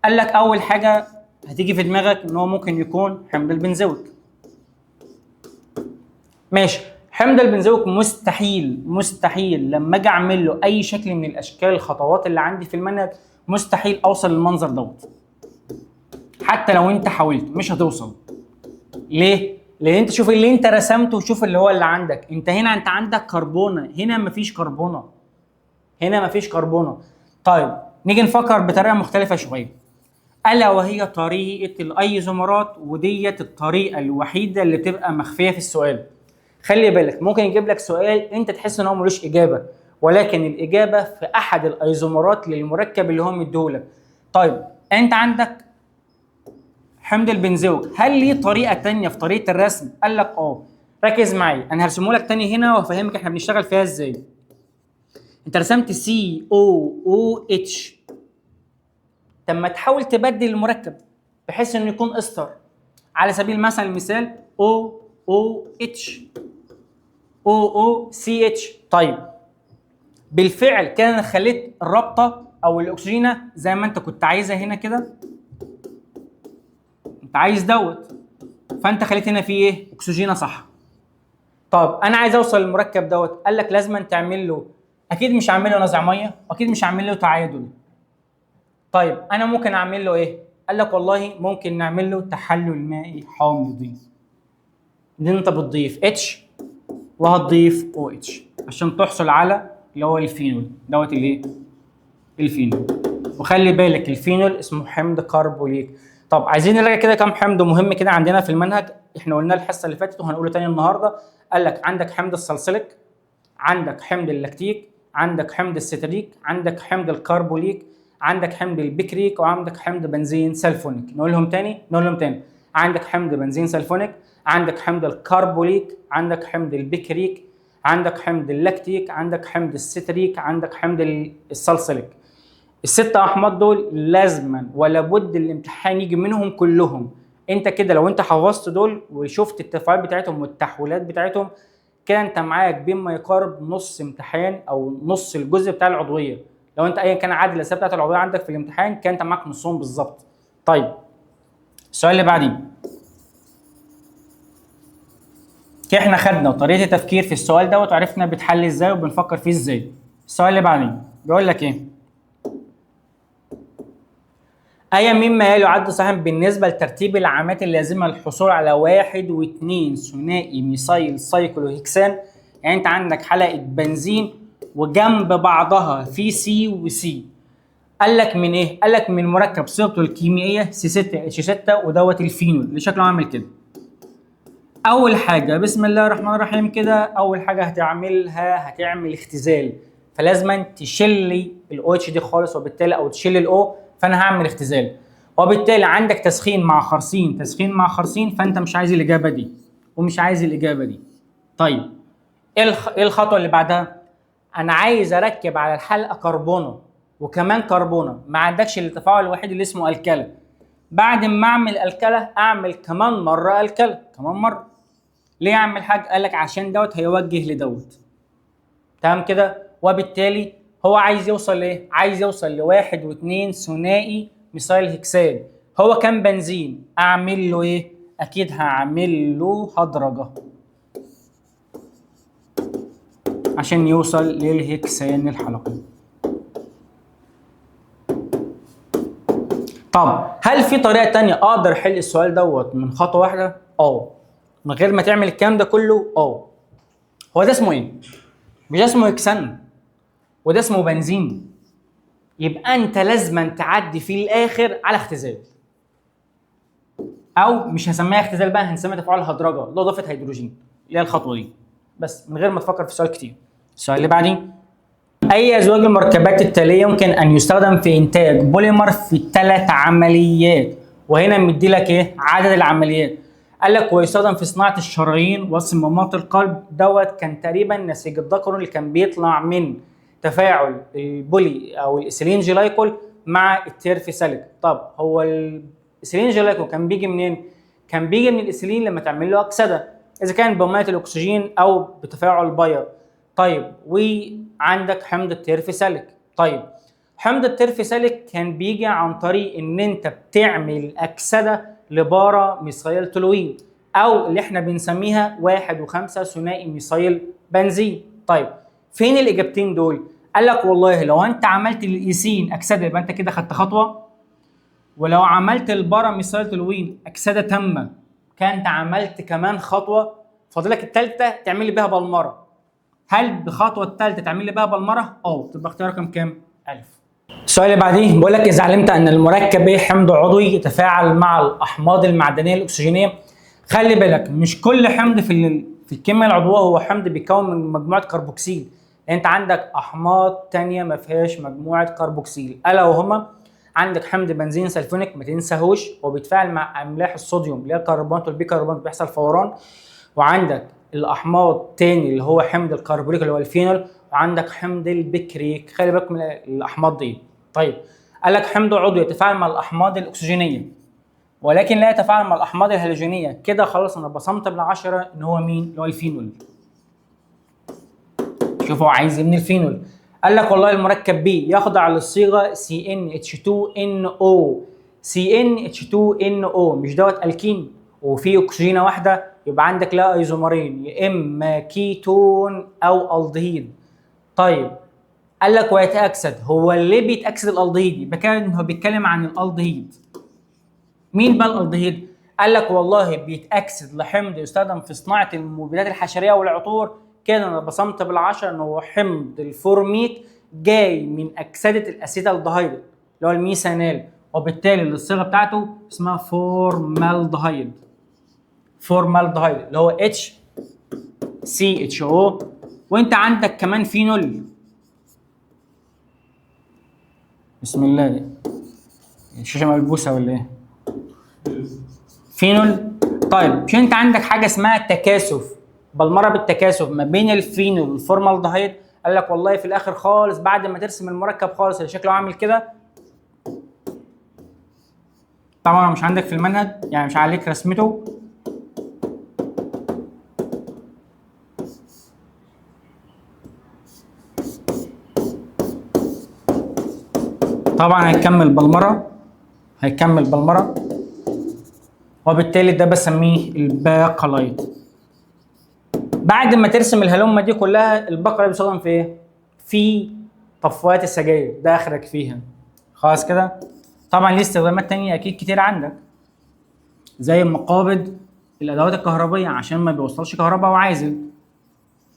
قال لك اول حاجه هتيجي في دماغك ان هو ممكن يكون حمض البنزويك. ماشي، حمض البنزويك مستحيل لما اجي اعمل له اي شكل من الاشكال الخطوات اللي عندي في المنهج مستحيل اوصل للمنظر دوت. حتى لو انت حاولت مش هتوصل. ليه؟ لان انت شوف اللي انت رسمته وشوف اللي هو اللي عندك. انت هنا انت عندك كربونه، هنا مفيش كربونه. طيب نيجي نفكر بطريقه مختلفه شويه، الا وهي طريقه الايزومرات، وديت الطريقه الوحيده اللي بتبقى مخفيه في السؤال. خلي بالك ممكن يجيب لك سؤال انت تحس ان هو ملوش اجابه، ولكن الاجابه في احد الايزومرات للمركب اللي هو مديهولك. طيب انت عندك حمض البنزويك، هل ليه طريقه تانية في طريقه الرسم؟ قال لك ركز معايا، انا هرسمه لك تاني هنا وافهمك احنا بنشتغل فيها ازاي. انت رسمت COOH، طب ما تحاول تبدل المركب بحيث انه يكون استر. على سبيل المثال OOH OOCH. طيب بالفعل كده انا خليت الرابطه او الاكسجينه زي ما انت كنت عايزها هنا كده، انت عايز دوت، فانت خليت هنا فيه ايه؟ اكسجينه، صح. طب انا عايز اوصل للمركب دوت، قال لك لازم تعمل له، اكيد مش هعمل له نزع ميه، اكيد مش هعمل له تعادل. طيب انا ممكن اعمل له ايه؟ قال لك والله ممكن نعمل له تحلل مائي حامضي. دي انت بتضيف اتش وهتضيف او اتش عشان تحصل على اللي هو الفينول دوت، الايه؟ الفينول. وخلي بالك الفينول اسمه حمض كربوليك. طب عايزين نلاقي كده كام حمض مهم كده عندنا في المنهج، احنا قلنا الحصه اللي فاتت وهنقوله تاني النهارده. قال لك عندك حمض السلسليك، عندك حمض اللاكتيك، عندك حمض الستريك، عندك حمض الكربوليك، عندك حمض البكريك، وعندك حمض بنزين سلفونيك. نقولهم تاني. عندك حمض بنزين سلفونيك، عندك حمض الكربوليك، عندك حمض البكريك، عندك حمض اللاكتيك، عندك حمض الستريك، عندك حمض السلسليك. الست احماض دول لازما ولا بد الامتحان يجي منهم كلهم. انت كده لو انت حفظت دول وشفت التفاعلات بتاعتهم والتحويلات بتاعتهم، كده انت معاك بما يقارب نص امتحان او نص الجزء بتاع العضويه. لو انت ايا كان عدد الاسئله بتاعت العضويه عندك في الامتحان كان انت معاك نصهم بالظبط. طيب السؤال اللي بعديه، كده احنا خدنا طريقه التفكير في السؤال دوت وعرفنا بيتحل ازاي وبنفكر فيه ازاي. السؤال اللي بعديه بيقول لك ايه؟ أي مما يلي يعد صحيحا بالنسبة لترتيب العلامات اللازمة للحصول على 1 و2 ثنائي ميثايل سايكلوهكسان. يعني أنت عندك حلقة بنزين وجنب بعضها في سي وسي. قال لك من إيه؟ قال لك من مركب صيغته الكيميائية C6H6 ودوت الفينول اللي شكله عامل كده. أول حاجة بسم الله الرحمن الرحيم كده، أول حاجة هتعمل اختزال، فلازم تشيل ال OH دي خالص، وبالتالي أو تشيل ال O، فانا هعمل اختزال. وبالتالي عندك تسخين مع خرسين، فانت مش عايز الاجابه دي ومش عايز الاجابه دي. طيب ايه الخطوه اللي بعدها؟ انا عايز اركب على الحلقه كربونه وكمان كربونه، ما عندكش التفاعل الوحيد اللي اسمه الكله. بعد ما اعمل الكله اعمل كمان مره الكله كمان مره. ليه اعمل حاجه؟ قال لك عشان دوت هيوجه لدوت. تمام كده. وبالتالي هو عايز يوصل لايه؟ عايز يوصل لواحد واثنين ثنائي ميثايل هكسان. هو كان بنزين، اعمل له ايه؟ اكيد هعمل له هدرجه عشان يوصل للهكسان الحلقي. طب هل في طريقه تانية اقدر احل السؤال دوت من خطوه واحده؟ من غير ما تعمل الكلام ده كله. هو ده اسمه ايه؟ مش اسمه هكسان وده اسمه بنزين، يبقى انت لازما تعدي في الاخر على اختزال، او مش هسميها اختزال بقى، هنسميها تفاعل هدرجه اللي هو اضافه هيدروجين، اللي هي الخطوه دي، بس من غير ما تفكر في سؤال كتير. السؤال اللي بعديه، اي ازواج المركبات التاليه يمكن ان يستخدم في انتاج بوليمر في 3 عمليات؟ وهنا مدي لك ايه؟ عدد العمليات. قال لك ويستخدم في صناعه الشرايين وصمامات القلب. دوت كان تقريبا نسيج الذكر اللي كان بيطلع من تفاعل البولي او الايثيلين جلايكول مع التيرفيساليك. طب هو الايثيلين جلايكول كان بيجي منين؟ كان بيجي من الايثيلين لما تعمل له اكسده، اذا كان بميه الاكسجين او بتفاعل باير. طيب وعندك حمض التيرفيساليك. طيب حمض التيرفيساليك كان بيجي عن طريق ان انت بتعمل اكسده لبارا ميثايل تولوين، او اللي احنا بنسميها 1 و5 ثنائي ميثايل بنزين. طيب فين الاجابتين دول؟ قال لك والله لو انت عملت الايثين اكسده يبقى انت كده خدت خطوه، ولو عملت البارا ميثايل تولوين اكسده تامه كانت عملت كمان خطوه، فاضلك الثالثه تعمل لي بيها بالمره. هل بخطوه الثالثه تعمل لي بقى بالمره؟ تبقى اختيار رقم كام؟ 1000. السؤال اللي بعديه بيقول لك اذا علمت ان المركب ايه حمض عضوي يتفاعل مع الاحماض المعدنيه الاكسجينيه. خلي بالك مش كل حمض في الكيمياء العضويه هو حمض بيتكون من مجموعه كربوكسيل. انت عندك احماض تانية ما فيهاش مجموعه كربوكسيل، الا وهما عندك حمض بنزين سلفونيك ما تنساهوش، هو بيتفاعل مع املاح الصوديوم اللي هي الكربونات والبيكربونات بيحصل فوران. وعندك الاحماض تاني اللي هو حمض الكربونيك اللي هو الفينول، وعندك حمض البكريك. خلي بالك من الاحماض دي. طيب قال لك حمض عضوي يتفاعل مع الاحماض الاكسجينيه ولكن لا يتفاعل مع الاحماض الهالوجينيه. كده خلاص انا بصمت بالعشره ان هو مين؟ اللي هو الفينول. شوف هو عايز ايه من الفينول. قال لك والله المركب بي يخضع للصيغه CnH2NO. CnH2NO مش دوت الكين وفيه اكسجينه واحده، يبقى عندك لا ايزومرين، يا اما كيتون او الدهيد. طيب قال لك ويتاكسد، هو ليه بيتاكسد الالدهيد؟ يبقى كان هو بيتكلم عن الالدهيد. مين بقى الالدهيد؟ قال لك والله بيتاكسد لحمض يستخدم في صناعه المبيدات الحشريه والعطور. كده انا بصمت بالعشره ان هو حمض الفورميك جاي من اكسده الاسيتالدهيد اللي هو الميثانال، وبالتالي الصيغه بتاعته اسمها فورمالدهيد. فورمالدهيد اللي هو HCHO. وانت عندك كمان فينول. بسم الله، الشاشه ملبوسه ولا ايه؟ فينول. طيب مش انت عندك حاجه اسمها تكاثف، بالمره بالتكاثف ما بين الفينول والفورمالدهيد؟ قال لك والله في الاخر خالص بعد ما ترسم المركب خالص اللي شكله عامل كده، طبعا مش عندك في المنهج يعني مش عليك رسمته. طبعا هيكمل بالمره وبالتالي ده بسميه الباقلايت. بعد ما ترسم الهلومه دي كلها، البقره بيستخدم في ايه؟ في طفايات السجاير، ده اخرك فيها خلاص كده. طبعا ليه استخدامات تانية اكيد كتير عندك، زي مقابض الادوات الكهربائيه عشان ما بيوصلش كهرباء وعازل.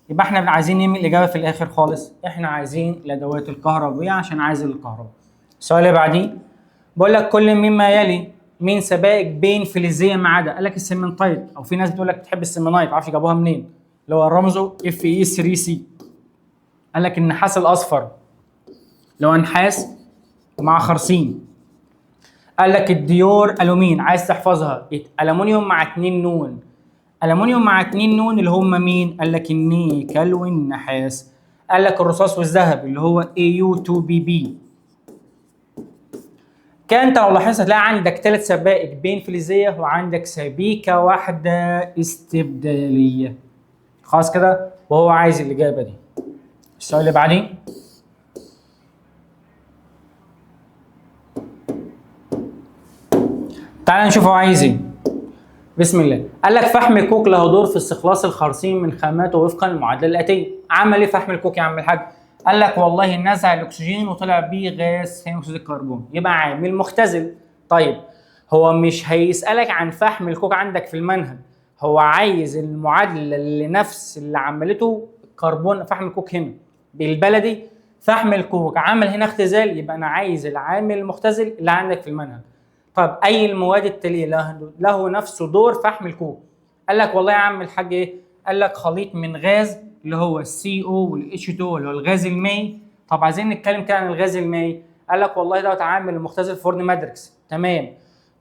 يبقى احنا عايزين نعمل الاجابه في الاخر خالص، احنا عايزين الادوات الكهربائيه عشان عازل الكهرباء. السؤال اللي بعديه بقول لك كل مما يلي من سبائك بين فلزيه ما عدا. قال لك السيمنتايت، او في ناس بتقول لك بتحب السيمنايت، معرفش جابوها منين، اللي هو رمزه Fe3C. قال لك النحاس الاصفر اللي هو نحاس مع خرسين. قال لك الديور الومين، عايز تحفظها الومنيوم مع 2 نون. الومنيوم مع 2 نون اللي هم مين؟ قال لك النيكل والنحاس. قال لك الرصاص والذهب اللي هو Au2Bb. كان انت لو لاحظت هتلاقي عندك 3 سبائك بين فلزيه وعندك سبيكه واحده استبداليه. خلاص كده، وهو عايز الاجابه دي. السؤال اللي بعديه تعال نشوف هو عايز ايه. بسم الله. قال لك فحم الكوك له دور في استخلاص الخرسين من خاماته وفقا للمعادله الاتيه. عمل ايه فحم الكوك يا عم الحاج؟ قال لك والله نزع الاكسجين وطلع بيه غاز ثاني اكسيد الكربون، يبقى عامل مختزل. طيب هو مش هيسالك عن فحم الكوك عندك في المنهج، هو عايز المعادله اللي نفس اللي عملته كربون فحم الكوك هنا بالبلدي. فحم الكوك عمل هنا اختزال، يبقى انا عايز العامل المختزل اللي عندك في المنهج. طب اي المواد التاليه له نفس دور فحم الكوك؟ قال لك والله يا عم الحاج ايه؟ قال لك خليط من غاز اللي هو CO والH2 اللي هو الغاز المائي. طب عايزين نتكلم كده عن الغاز المائي. قال لك والله ده عامل مختزل فرن ماتريكس. تمام.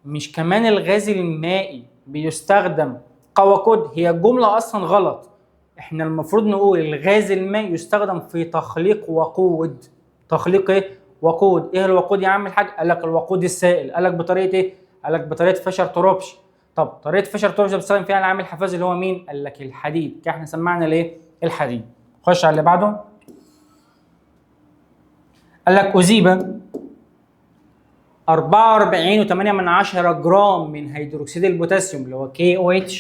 مش كمان الغاز المائي بيستخدم كوقود؟ هي الجمله اصلا غلط، احنا المفروض نقول الغاز المائي يستخدم في تخليق وقود. تخليق ايه؟ وقود. ايه الوقود يا عم الحاج؟ قال لك الوقود السائل. قال لك بطريقه ايه؟ قال لك بطريقه فيشر تروبش. طب طريقه فيشر تروبش بتستخدم فيها العامل الحفازي اللي هو مين؟ قال لك الحديد. كده احنا سمعنا الايه؟ الحديد. خش على اللي بعده. قال لك اذيب 44.8 جرام من هيدروكسيد البوتاسيوم اللي هو KOH.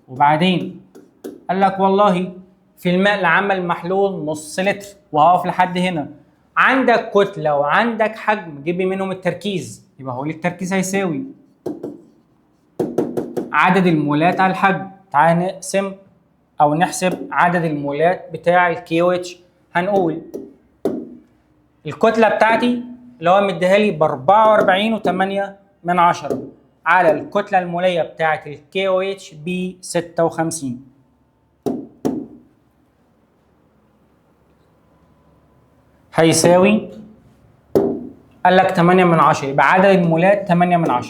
وبعدين قال لك والله في الماء لعمل محلول نص لتر. وهقف لحد هنا. عندك كتله وعندك حجم، جيب منهم التركيز. يبقى هو التركيز هيساوي عدد المولات على الحجم. تعال نقسم او نحسب عدد المولات بتاع الكي او اتش. هنقول الكتله بتاعتي اللي هو مديها لي ب 44.8 على الكتله الموليه بتاعت الكي او اتش ب 56 هيساوي، قال لك 8 يبقى عدد المولات 8.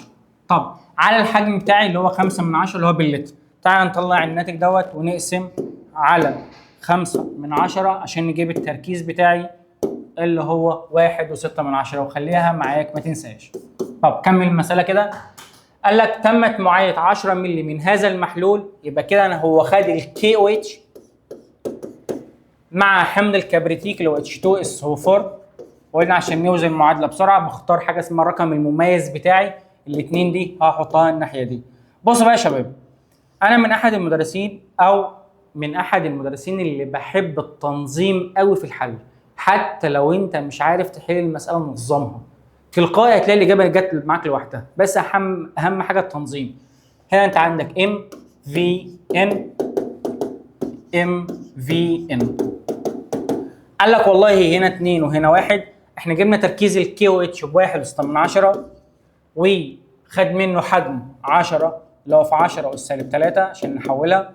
طب على الحجم بتاعي اللي هو 5 اللي هو باللتر، تعال نطلع الناتج دوت ونقسم على 5 عشان نجيب التركيز بتاعي اللي هو 1.6 وخليها معاك ما تنساش. طب كمل المسألة كده. قال لك تمت معاينة 10 مللي من هذا المحلول، يبقى كده أنا هو خد الكي او اتش مع حمض الكبريتيك اللي هو H2SO4. وقلنا عشان نوزن المعادله بسرعه بختار حاجه اسمها الرقم المميز بتاعي، الاثنين دي هحطها الناحيه دي. بصوا بقى يا شباب، انا من احد المدرسين اللي بحب التنظيم قوي في الحل. حتى لو انت مش عارف تحل المساله نظمها تلقائي هتلاقي الاجابه جت معاك لوحدها، بس اهم حاجه التنظيم. هنا انت عندك ام في ان قال لك والله هنا 2 وهنا 1. احنا جبنا تركيز الكي او اتش ب 1.6 وخد منه حجم 10 اللي هو في 10 أس -3 عشان نحولها.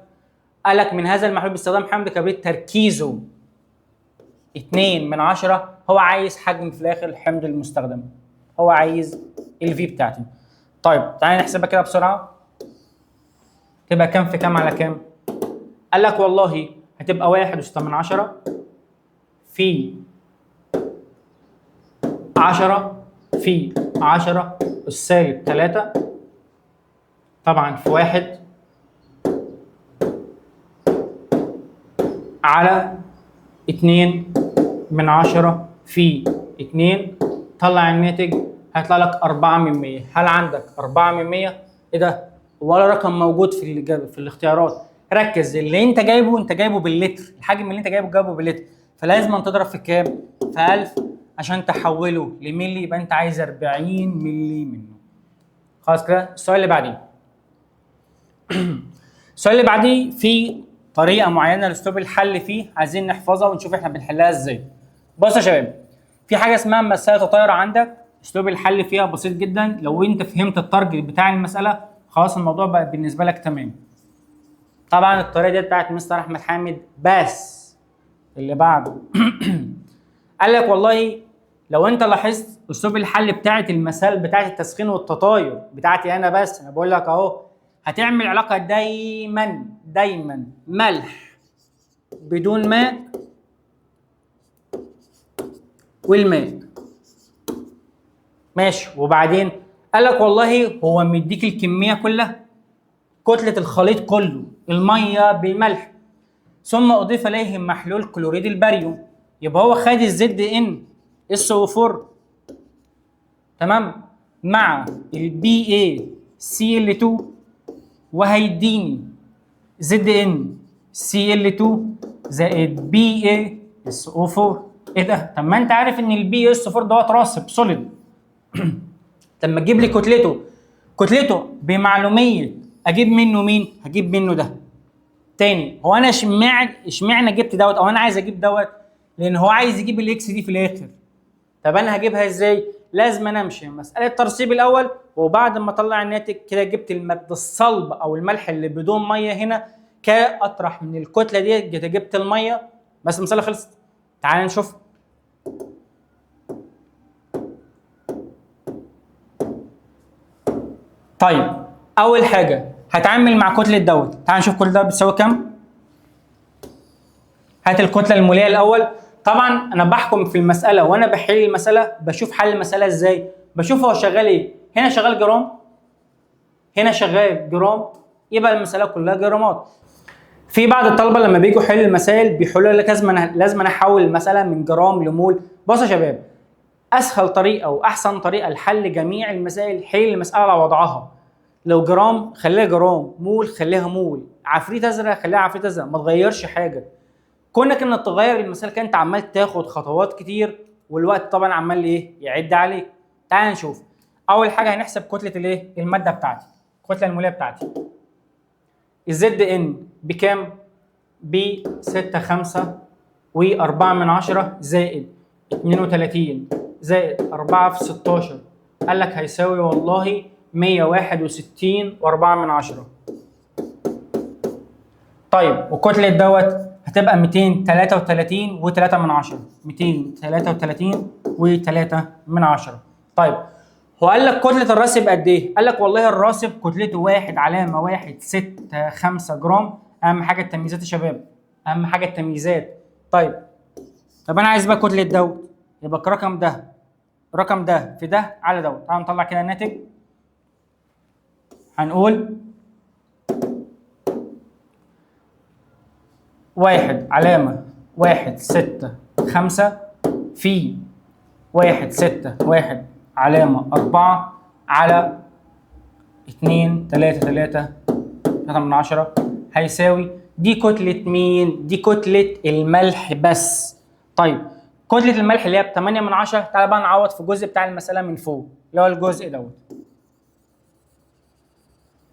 قال لك من هذا المحلول باستخدام حمض كبريت تركيزه 2 هو عايز حجم في الاخر الحمض المستخدم، هو عايز الفي بتاعتي. طيب تعالى نحسبها كده بسرعه. تبقى كام في كام على كام؟ قال لك والله هتبقى 1.6 في 10 في 10 أس -3 طبعا في 1 على 2 في 2. طلع الناتج هيطلع لك 4 هل عندك 4 ايه ده؟ ولا رقم موجود في الإجابة في الاختيارات. ركز، اللي انت جايبه باللتر، الحجم اللي انت جايبه باللتر، فلازم تضرب في كام؟ في 1000 عشان تحوله لملي، يبقى انت عايز 40 ملي منه. خلاص كده. السؤال اللي بعديه السؤال اللي بعديه في طريقه معينه لاسلوب الحل فيه، عايزين نحفظها ونشوف احنا بنحلها ازاي. بص يا شباب، في حاجه اسمها مساله طايره عندك، اسلوب الحل فيها بسيط جدا. لو انت فهمت التارجت بتاع المساله خلاص الموضوع بقى بالنسبه لك تمام. طبعا الطريقه دي بتاعت مستر احمد حامد بس. اللي بعده قال لك والله لو انت لاحظت اسلوب الحل بتاعت المسائل بتاعت التسخين والتطاير بتاعتي انا، بس انا بقول لك اهو هتعمل علاقه دايما ملح بدون ماء والماء. ماشي. وبعدين قال لك والله هو مديك الكميه كلها، كتله الخليط كله الميه بالملح، ثم اضيف اليه محلول كلوريد الباريوم، يبقى هو خد الزد ان اس او 4 تمام مع البي اي سي ال 2 وهيديني زد ان سي ال 2 زائد بي اي اس او 4. ايه ده؟ طب ما انت عارف ان البي اس 4 دوت راسب سوليد. لما تجيب لي كتلته بمعلوميه اجيب منه مين؟ هجيب منه ده. تاني، هو انا اشمعنى جبت دوت او انا عايز اجيب دوت؟ لان هو عايز يجيب الاكس دي في الاخر. طب انا هجيبها ازاي؟ لازم انا امشي مساله الترسيب الاول، وبعد ما اطلع الناتج كده جبت الماده الصلب او الملح اللي بدون ميه هنا، كاطرح من الكتله دي جبت الميه، بس المساله خلصت. تعال نشوف. طيب اول حاجه هتعامل مع كتله دوت. تعال نشوف كل ده بتساوي كام. هات الكتله الموليه الاول. طبعا انا بحكم في المساله وانا بحل المساله، بشوف حل المساله ازاي؟ بشوف هو شغال ايه. هنا شغال جرام، هنا شغال جرام، يبقى المساله كلها جرامات. في بعض الطلبه لما بيجوا يحلوا المسائل بيحلوا لك لازم انا احول المساله من جرام لمول. بصوا يا شباب، اسهل طريقه واحسن طريقه لحل جميع المسائل حل المساله على وضعها. لو جرام خليها جرام، مول خليها مول، عفريت ازرق خليها عفريت ازرق، ما تغيرش حاجه. كونك انك تغير المساله كده انت عمال تاخد خطوات كتير، والوقت طبعا عمال ايه؟ يعد عليك. تعال نشوف. اول حاجه هنحسب كتله الايه؟ الماده بتاعتي، الكتله الموليه بتاعتي. الزد ان بكام؟ ب 6.5 و4 زائد 32 زائد 4 في 16 قال لك هيساوي والله 161 و4 من 10. طيب وكتلة دوت هتبقى 233 و3 من 10. 233 و3 من 10. طيب هو قال لك كتلة الراسب قد ايه؟ قال لك والله الراسب كتلته 1.165 جرام. اهم حاجة التمييزات يا شباب، اهم حاجة التمييزات. طيب انا عايز بقى كتلة دوت، يبقى الرقم ده في ده على دوت. تعالوا نطلع كده الناتج. هنقول 1.165 في 1.614 على 2.33 من 10 هيساوي. دي كتلة مين؟ دي كتلة الملح بس. طيب كتلة الملح اللي هي ب 8 من 10، تعالى بقى نعوض في الجزء بتاع المسألة من فوق اللي هو الجزء دوت.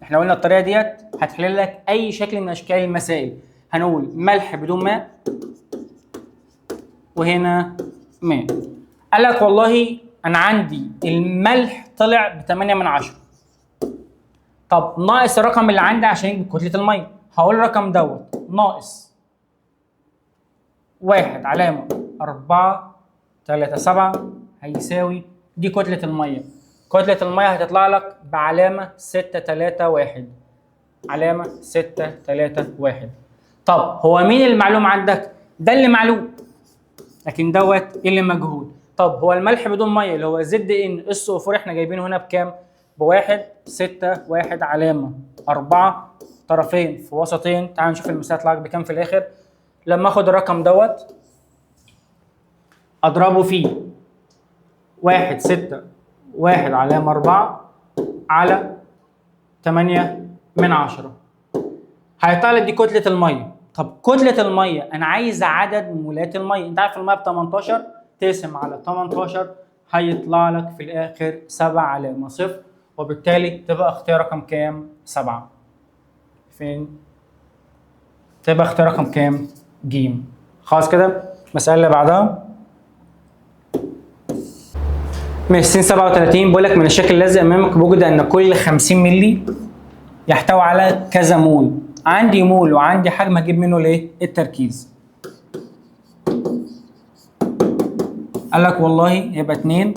احنا قلنا الطريقة ديت هتحل لك أي شكل من أشكال المسائل. هنقول ملح بدون ماء وهنا ماء. قال لك والله أنا عندي الملح طلع ب 8 من 10. طب ناقص الرقم اللي عندي عشان يجيب كتلة المية. هقول الرقم دوت ناقص 1.437 هيساوي دي كتلة المية. كتلة المية هتطلع لك بعلامة 631. علامة 631. طب هو مين المعلوم عندك؟ ده اللي معلوم، لكن دوت اللي مجهول. طب هو الملح بدون مية اللي هو زد ان اس او 4 احنا جايبينه هنا بكام؟ بواحد 6 1 علامة 4 طرفين في وسطين. تعالوا نشوف المساحة هتطلع لك بكام في الآخر. لما اخد الرقم دوت اضربه فيه 1 6 1 علامة 4 على 8 من 10 هيطلع لي دي كتلة المية. طب كتلة المية أنا عايز عدد مولات المية. أنت عارف المية ب 18، تقسم على 18 هيطلع لك في الآخر 7 علامة 0، وبالتالي تبقى اختيار رقم كام؟ 7. فين؟ تبقى اختيار رقم كام؟ ج. خلاص كده. المسألة اللي بعدها من 37 بيقول لك من الشكل الذي أمامك بوجد أن كل 50 مللي يحتوي على كذا مول. عندي مول وعندي حجم، هجيب منه الايه؟ التركيز. قال لك والله يبقى 2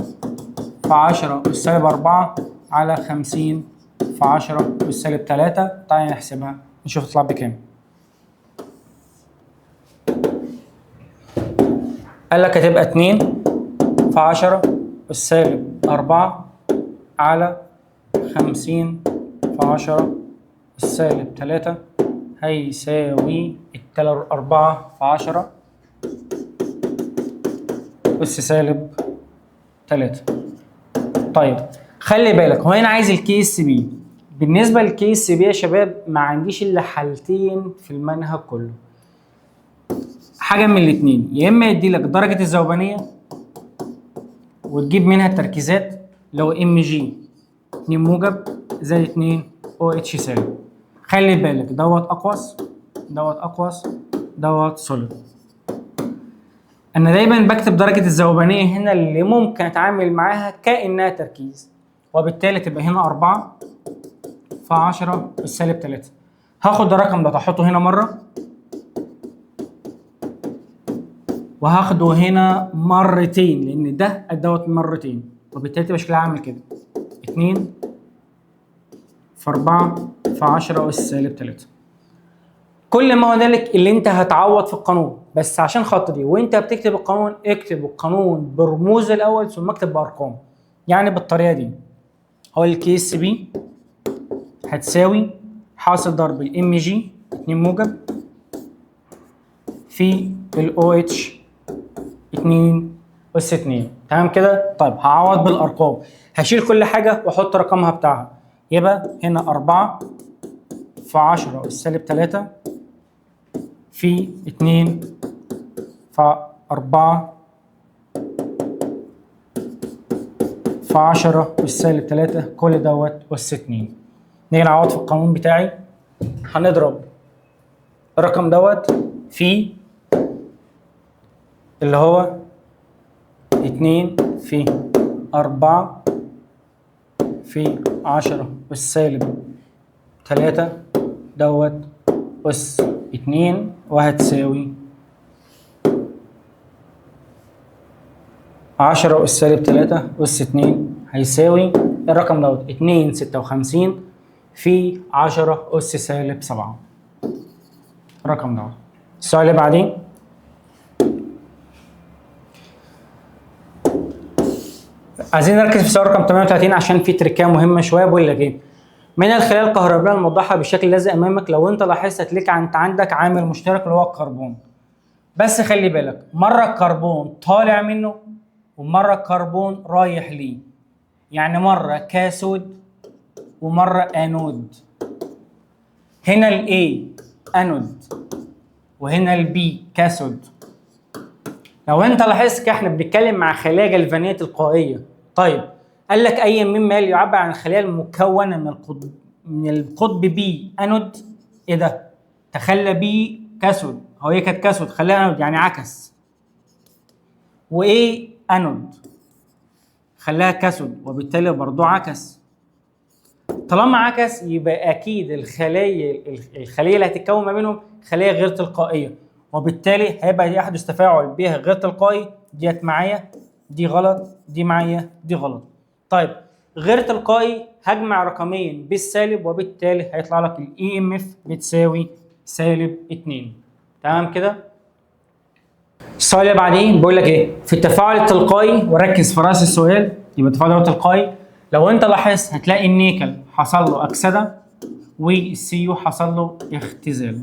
في 10 بالسالب 4 على 50 في 10 بالسالب 3. تعالى نحسبها نشوف تطلع بكام. قال لك هتبقى 2 في 10 بالسالب 4 على 50 في 10 بالسالب 3 هيساوي 4 في 10 أس سالب 3. طيب خلي بالك هو هنا عايز الكي اس بي. بالنسبة للكي اس بي يا شباب ما عنديش إلا حالتين في المنهج كله. حاجة من الاتنين، يا إما يدي لك درجة الذوبانية وتجيب منها التركيزات لو ام جي 2 موجب زائد 2 او اتش سالب. خلي بالك دوت اقوس دوت اقوس دوت سوليد. انا دايما بكتب درجة الذوبانية هنا اللي ممكن اتعامل معاها كأنها تركيز، وبالتالي تبقى هنا 4 في 10 بالسالب 3. هاخد الرقم ده احطه هنا مرة وهاخده هنا مرتين لان ده دوت مرتين، وبالتالي تبقى شكلها عامل كده 2 في 4 في 10 أس سالب 3. كل ما هنالك اللي انت هتعوض في القانون، بس عشان خاطر دي وانت بتكتب القانون اكتب القانون برموز الاول ثم اكتب بارقام. يعني بالطريقه دي هو الكي اس بي هتساوي حاصل ضرب الام جي 2 موجب في الاو اتش 2 أس 2. تمام كده؟ طيب هعوض بالارقام، هشيل كل حاجه واحط رقمها بتاعها. يبقى هنا 4 في 10 أس سالب 3 في 2 في 4 في 10 أس سالب 3 كل دوت أس 2. نيجي نعوض في القانون بتاعي، هنضرب الرقم دوت في اللي هو 2 في 4 في 10 أس سالب 3 دوت أس 2 وهتساوي 10 أس سالب 3 أس 2 هيساوي الرقم دوت 256 في 10 أس سالب 7. الرقم دوت. السؤال اللي بعدين عايزين نركز في سؤال رقم 38 عشان في تركية مهمة شوية. بقول لك ايه؟ من الخلايا الكهربائية الموضحة بالشكل الذي أمامك، لو أنت لاحظت هتلاقي أنت عندك عامل مشترك اللي هو الكربون. بس خلي بالك، مرة الكربون طالع منه ومرة الكربون رايح ليه. يعني مرة كاثود ومرة انود. هنا الاي انود وهنا البي كاثود. لو انت لاحظت كده احنا بنتكلم مع خلايا جلفانية تلقائية. طيب قال لك اي مما يلي يعبر عن الخلايا المكونة من القطب بي انود. ايه ده؟ تخلى بي كاثود، هو هي كانت كاثود خلاها انود يعني عكس. وايه انود خلاها كاثود وبالتالي برضو عكس. طالما عكس يبقى اكيد الخليه اللي هتتكون ما بينهم خليه غير تلقائيه، وبالتالي هيبقى يحدث تفاعل بها غير تلقائي. ديت معايا، دي غلط، دي معايا، دي غلط. طيب غير تلقائي هجمع رقمين بالسالب وبالتالي هيطلع لك الاي ام اف بتساوي -2. تمام كده؟ السؤال اللي بعديه بيقول لك ايه؟ في التفاعل التلقائي، وركز في راس السؤال، يبقى التفاعل التلقائي لو انت لاحظت هتلاقي النيكل حصل له اكسده والسيو حصل له اختزال.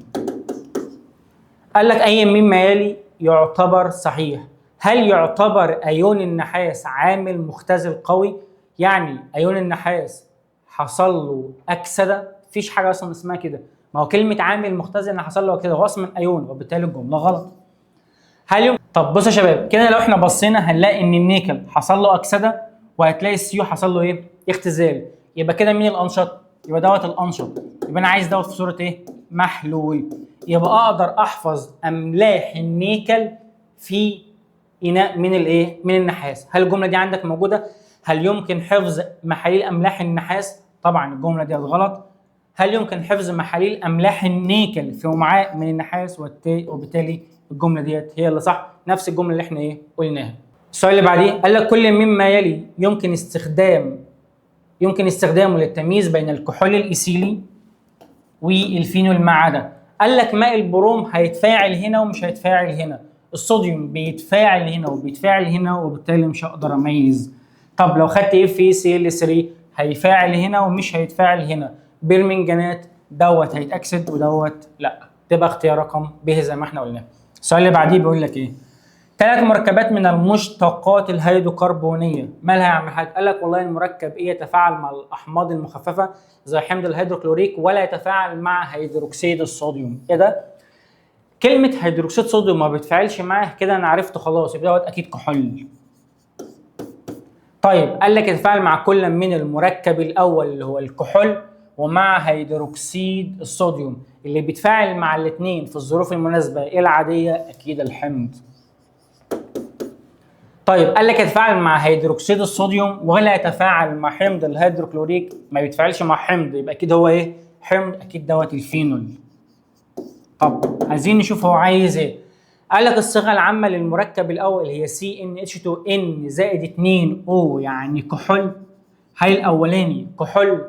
قال لك اي مما يلي يعتبر صحيح. هل يعتبر ايون النحاس عامل مختزل قوي؟ يعني ايون النحاس حصل له اكسده؟ مفيش حاجه اصلا اسمها كده. ما هو كلمه عامل مختزل حصل له كده، هو اصلا ايون وبالتالي الجمله غلط. طب بصوا يا شباب كده، لو احنا بصينا هنلاقي ان النيكل حصل له اكسده وهتلاقي السيو حصل له ايه؟ اختزال. يبقى كده مين الانشط؟ يبقى دوت الانشط. يبقى انا عايز دوت في صوره ايه؟ محلول. يبقى اقدر احفظ املاح النيكل في اناء من الايه؟ من النحاس. هل الجمله دي عندك موجوده؟ هل يمكن حفظ محاليل املاح النحاس؟ طبعا الجمله دي غلط. هل يمكن حفظ محاليل املاح النيكل في وعاء من النحاس؟ وبالتالي الجمله ديت هي اللي صح، نفس الجمله اللي احنا ايه قلناها. السؤال اللي بعديه قال لك كل مما يلي يمكن استخدامه للتمييز بين الكحول الايثيلي والفينول ما عدا. قال لك ماء البروم هيتفاعل هنا ومش هيتفاعل هنا، الصوديوم بيتفاعل هنا وبيتفاعل هنا وبالتالي مش هقدر اميز. طب لو خدت FeCl3 هيفاعل هنا ومش هيتفاعل هنا. بالمنجنات دوت هيتاكسد ودوت لا، تبقى اختيار رقم ب زي ما احنا قلنا. السؤال اللي بعديه بيقول لك ايه؟ 3 مركبات من المشتقات الهيدروكربونيه. مالها يا عم الحاج؟ قال لك والله المركب ايه يتفاعل مع الاحماض المخففه زي حمض الهيدروكلوريك ولا يتفاعل مع هيدروكسيد الصوديوم. ايه ده؟ كلمه هيدروكسيد صوديوم ما بيتفاعلش معاه كده انا عرفت خلاص، يبقى دوت اكيد كحول. طيب قال لك يتفاعل مع كل من المركب الاول اللي هو الكحول ومع هيدروكسيد الصوديوم. اللي بيتفاعل مع الاثنين في الظروف المناسبه العاديه اكيد الحمض. طيب قال لك يتفاعل مع هيدروكسيد الصوديوم ولا يتفاعل مع حمض الهيدروكلوريك. ما بيتفاعلش مع حمض يبقى اكيد هو ايه؟ حمض. اكيد دوت الفينول. طب عايزين نشوف هو عايز ايه. قال لك الصيغه العامه للمركب الاول هي CnH2n زائد 2O يعني كحول. هل الاولاني كحول؟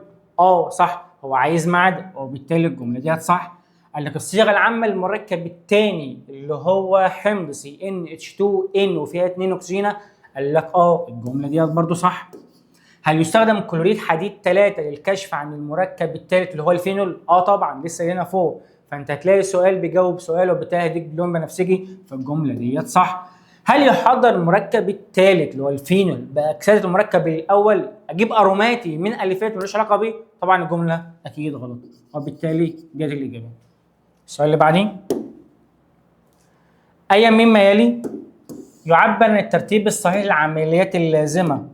صح، هو عايز معدن وبالتالي الجمله ديت صح. قال لك الصيغه العامه للمركب الثاني اللي هو حمض CnH2n وفيها 2 اكسجين. قال لك الجمله ديت برضو صح. هل يستخدم كلوريد حديد 3 للكشف عن المركب الثالث اللي هو الفينول؟ طبعا لسه هنا فوق. فانت هتلاقي سؤال بيجاوب سؤال وبالتالي هيديك لون بنفسجي، فالجمله ديت صح. هل يحضر المركب الثالث اللي هو الفينول باكسده المركب الاول؟ اجيب اروماتي من الفات ملوش علاقه بيه؟ طبعا الجمله اكيد غلط وبالتالي ديت الاجابه. السؤال اللي بعدين اي مما يلي يعبر عن الترتيب الصحيح للعمليات اللازمه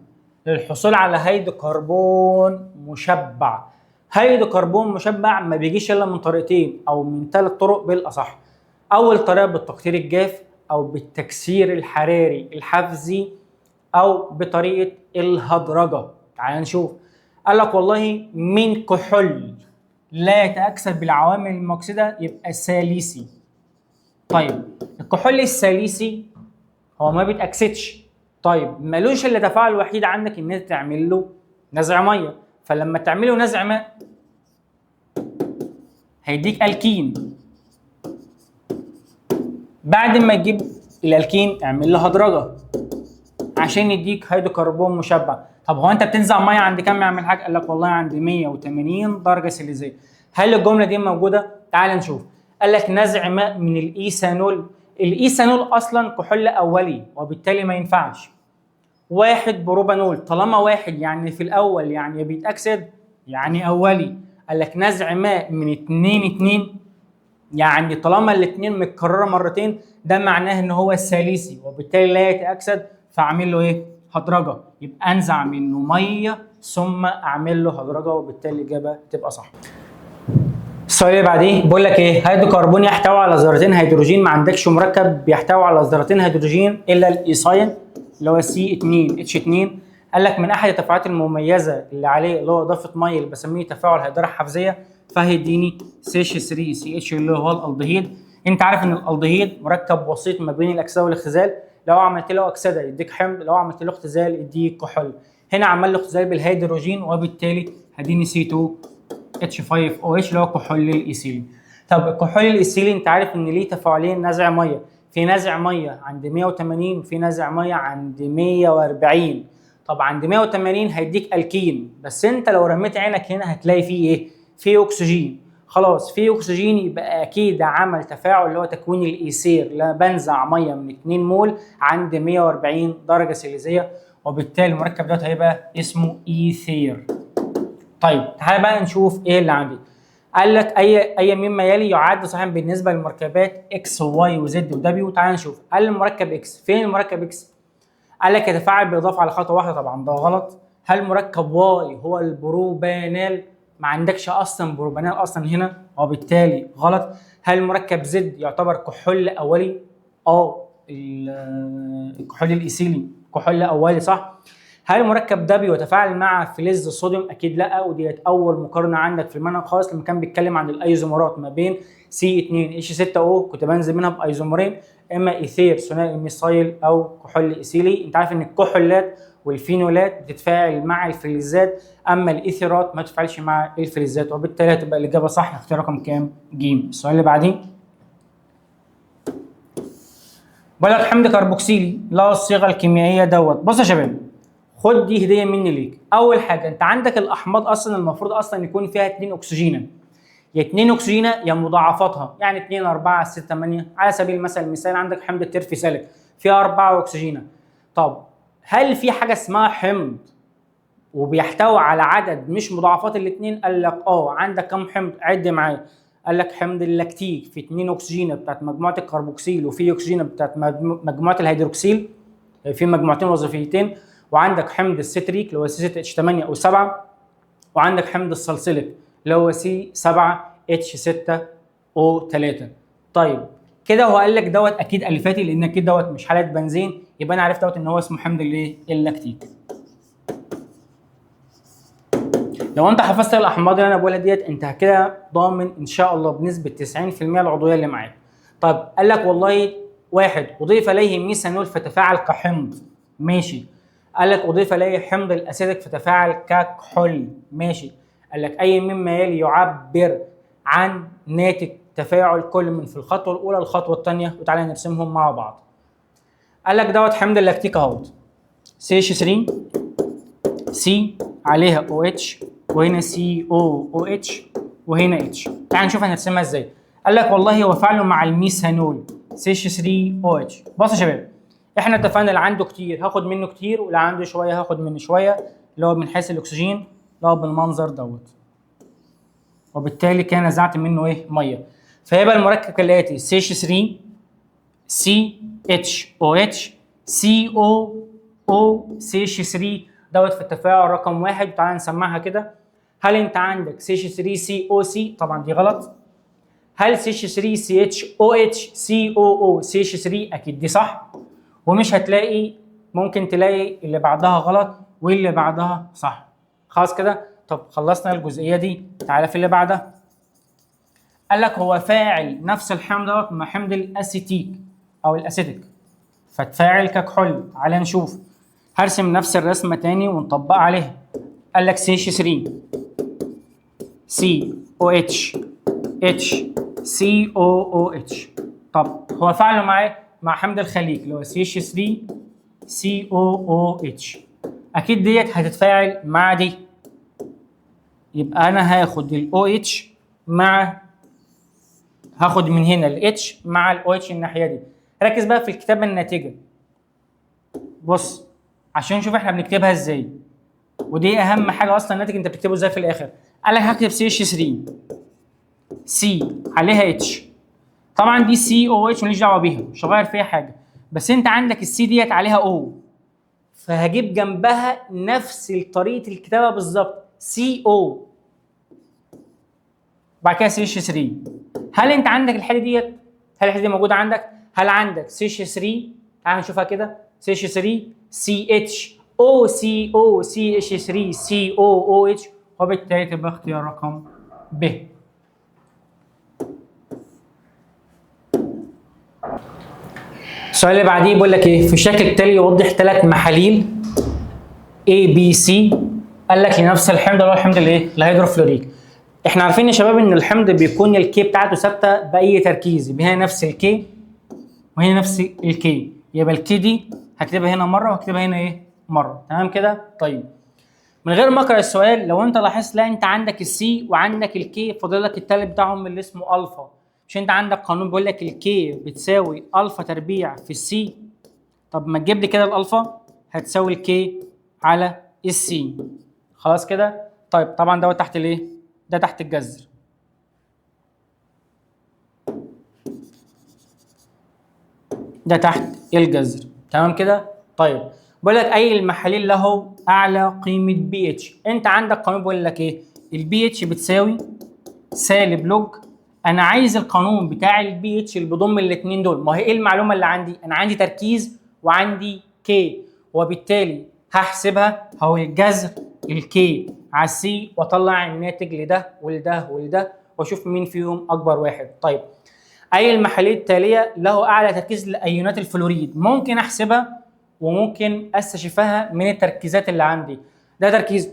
للحصول على هيدروكربون مشبع. هيدروكربون مشبع ما بيجيش الا من طريقتين او من 3 طرق بالاصح. اول طريقه بالتقطير الجاف او بالتكسير الحراري الحفزي او بطريقه الهدرجه. تعال نشوف. قال لك والله من كحول لا يتاكسد بالعوامل الموكسده يبقى ثالثي. طيب الكحول الثالثي هو ما بيتاكسدش، طيب ملوش الا تفاعل وحيد عندك ان انت تعمل له نزع ميه، فلما تعمله نزع ماء هيديك الكين. بعد ما تجيب الالكين اعمل له هدرجه عشان يديك هيدروكربون مشبع. طب هو انت بتنزع ميه عند كام يعمل حاجه؟ قال لك والله عند 180 درجه سيليزيه. هل الجمله دي موجوده؟ تعال نشوف. قال لك نزع ماء من الايثانول. الايثانول اصلا كحول اولي وبالتالي ما ينفعش. واحد بروبانول، طالما واحد يعني في الاول يعني بيتاكسد يعني اولي. قال لك نزع ماء من 2 يعني طالما الاثنين متكرره مرتين ده معناه ان هو ثالثي وبالتالي لا يتاكسد، فاعمل له ايه؟ هدرجه، يبقى انزع منه ميه ثم اعمل له هدرجه وبالتالي الاجابه تبقى صح. السؤال اللي بعديه بيقول لك ايه؟ هيدروكربون يحتوي على ذرتين هيدروجين، ما عندكش مركب بيحتوي على ذرتين هيدروجين الا الايثاين اللي هو C2H2. قال لك من احد التفاعلات المميزه اللي عليه اللي هو اضافه ميه اللي بسميه تفاعل هيدره حفزيه، فهيديني CH3CH اللي هو الالدهيد. انت عارف ان الالدهيد مركب وسيط ما بين الاكسده والاختزال، لو عملت له اكسده يديك حمض، لو عملت له اختزال يديك كحول. هنا عمل له اختزال بالهيدروجين وبالتالي هديني C2H5OH اللي هو كحول الايثيلين. طب الكحول الايثيلين انت عارف ان ليه تفاعلين نزع ميه، في نزع ميه عند 180 وفي نزع ميه عند 140. طب عند 180 هيديك الكين، بس انت لو رميت عينك هنا هتلاقي فيه ايه؟ فيه اكسجين. خلاص فيه اكسجين يبقى اكيد عمل تفاعل اللي هو تكوين الايثير، لا بنزع ميه من 2 مول عند 140 درجه سيليزيه وبالتالي المركب دوت هيبقى اسمه ايثير. طيب تعالى بقى نشوف ايه اللي عندي. قال لك اي مما يلي يعد صحيحا بالنسبه للمركبات اكس وواي وزد ودبليو. تعالى نشوف. قال المركب اكس، فين المركب اكس؟ قال لك يتفاعل بالاضافه على خطوه واحده، طبعا ده غلط. هل مركب واي هو البروبانال؟ ما عندكش اصلا بروبانال اصلا هنا وبالتالي غلط. هل مركب زد يعتبر كحول اولي؟ الكحول الايثيلي كحول اولي صح. هل مركب دبليو يتفاعل مع فلز الصوديوم؟ اكيد لا، وديت اول مقارنه عندك في المنهج خالص لما كان بيتكلم عن الايزومرات ما بين C2H6O، كنت بنزل منها بايزومرين، اما ايثير ثنائي الميثايل او كحول ايثيلي. انت عارف ان الكحولات والفينولات بتتفاعل مع الفلزات، اما الايثيرات ما تتفاعلش مع الفلزات وبالتالي هتبقى الاجابه صح. اختيار رقم كام؟ ج. السؤال اللي بعديه بقول لك حمض كربوكسيلي له الصيغه الكيميائيه دوت. بص يا شباب، خد دي هديه مني ليك. اول حاجه انت عندك الاحماض اصلا المفروض اصلا يكون فيها 2 اكسجينا، يا 2 اكسجينا يا مضاعفاتها، يعني 2 4 6 8. على سبيل المثال عندك حمض الترفي سالك فيها 4 اكسجينا. طب هل في حاجه اسمها حمض وبيحتوي على عدد مش مضاعفات الاثنين؟ قال لك عندك كم حمض؟ عد معايا. قال لك حمض اللاكتيك في 2 اكسجينا بتاعت مجموعه الكربوكسيل وفي اكسجينا بتاعت مجموعه الهيدروكسيل، في مجموعتين وظيفيتين. وعندك حمض الستريك اللي هو C6H8 او 7، وعندك حمض الصلصليك اللي هو C7H6O3. طيب كده هو قال لك دوت اكيد الفاتي لان اكيد دوت مش حاله بنزين، يبقى انا عرفت دوت ان هو اسمه حمض الايه؟ اللاكتيك. لو انت حفظت الاحماض اللي انا بقولها ديت انت كده ضامن ان شاء الله بنسبه 90% العضويه اللي معاك. طيب قال لك والله واحد اضيف اليه ميثانول فتفاعل كحمض، ماشي. قال لك اضيف اليه حمض الاسيتيك فتفاعل ككحول، ماشي. قال لك اي مما يلي يعبر عن ناتج تفاعل كل من في الخطوه الاولى الخطوه الثانيه، وتعالى نرسمهم مع بعض. قال لك دوت حمض اللاكتيك اهوت CH3 سي عليها OH وهنا COOH وهنا H. تعال نشوف هنرسمها ازاي. قال لك والله هو فعله مع الميثانول CH3OH. بص يا شباب، احنا اتفقنا اللي عنده كتير هاخد منه كتير واللي عنده شويه هاخد منه شويه، اللي هو من حيث الاكسجين اللي هو بالمنظر دوت، وبالتالي كان نزعت منه ايه؟ ميه. فيبقى المركب كالاتي CH3 CHOH COO CH3 دوت في التفاعل رقم 1. تعالى نسمعها كده. هل انت عندك CH3COC؟ طبعا دي غلط. هل CH3CHOH COO CH3؟ اكيد دي صح. ومش هتلاقي ممكن تلاقي اللي بعدها غلط واللي بعدها صح. خلاص كده. طب خلصنا الجزئيه دي، تعالى في اللي بعدها. قال لك هو فاعل نفس الحمض دوت مع حمض الاسيتيك او الاسيتيك، فتفاعل ككحول. تعالى نشوف. هرسم نفس الرسمه تاني ونطبقها عليها. قال لك CH3 COH H COOH. طب هو فعله مع حمض الخليج اللي هو CH3 COOH. اكيد ديت هتتفاعل مع دي، يبقى انا هاخد ال OH مع، هاخد من هنا ال H مع ال OH الناحيه دي. ركز بقى في الكتابه الناتجه. بص عشان نشوف احنا بنكتبها ازاي، ودي اهم حاجه اصلا. الناتج انت بتكتبه ازاي في الاخر. قال لك هكتب CH3 C عليها H. طبعا دي COH ماليش دعوه بيها، مش هغير فيها حاجه، بس انت عندك السي ديت عليها O، فهجيب جنبها نفس طريقه الكتابه بالظبط CO. بعد كده CH3. هل انت عندك الحته ديت؟ هل الحته دي موجوده عندك؟ هل عندك CH3؟ تعال نشوفها كده. CH3 CH OCO CH3 COOH، وبالتالي تبقى اختيار رقم ب. السؤال اللي بعديه بيقول لك ايه؟ في الشكل التالي يوضح 3 محاليل A B C. قال لك لنفس الحمض اللي هو الحمض الايه؟ الهيدروفلوريك. احنا عارفين يا شباب ان الحمض بيكون الكي بتاعته ثابته باي تركيز، يبقى هنا نفس الكي وهنا نفس الكي، يبقى الكي دي هكتبها هنا مره وهكتبها هنا ايه؟ مره. تمام كده؟ طيب من غير ما اقرا السؤال، لو انت لاحظت لا انت عندك السي وعندك الكي، فاضل لك التالت بتاعهم اللي اسمه الفا. مش انت عندك قانون بيقول لك الكي بتساوي الفا تربيع في السي؟ طب ما تجيب لي كده الالفا هتساوي الكي على السي. خلاص كده؟ طيب طبعا دوت تحت الايه؟ ده تحت الجذر. ده تحت الجذر. تمام كده؟ طيب بقول لك اي المحاليل له اعلى قيمه بي اتش. انت عندك قانون بيقول لك ايه؟ البي اتش بتساوي سالب لوج. انا عايز القانون بتاع البي اتش اللي بيضم الاثنين دول. ما هي ايه المعلومه اللي عندي؟ انا عندي تركيز وعندي كي، وبالتالي هحسبها هو الجذر الكي على السي واطلع الناتج لده ولده ولده واشوف مين فيهم اكبر واحد. طيب اي المحاليل التاليه له اعلى تركيز لايونات الفلوريد؟ ممكن احسبها وممكن استشفها من التركيزات اللي عندي. ده تركيزه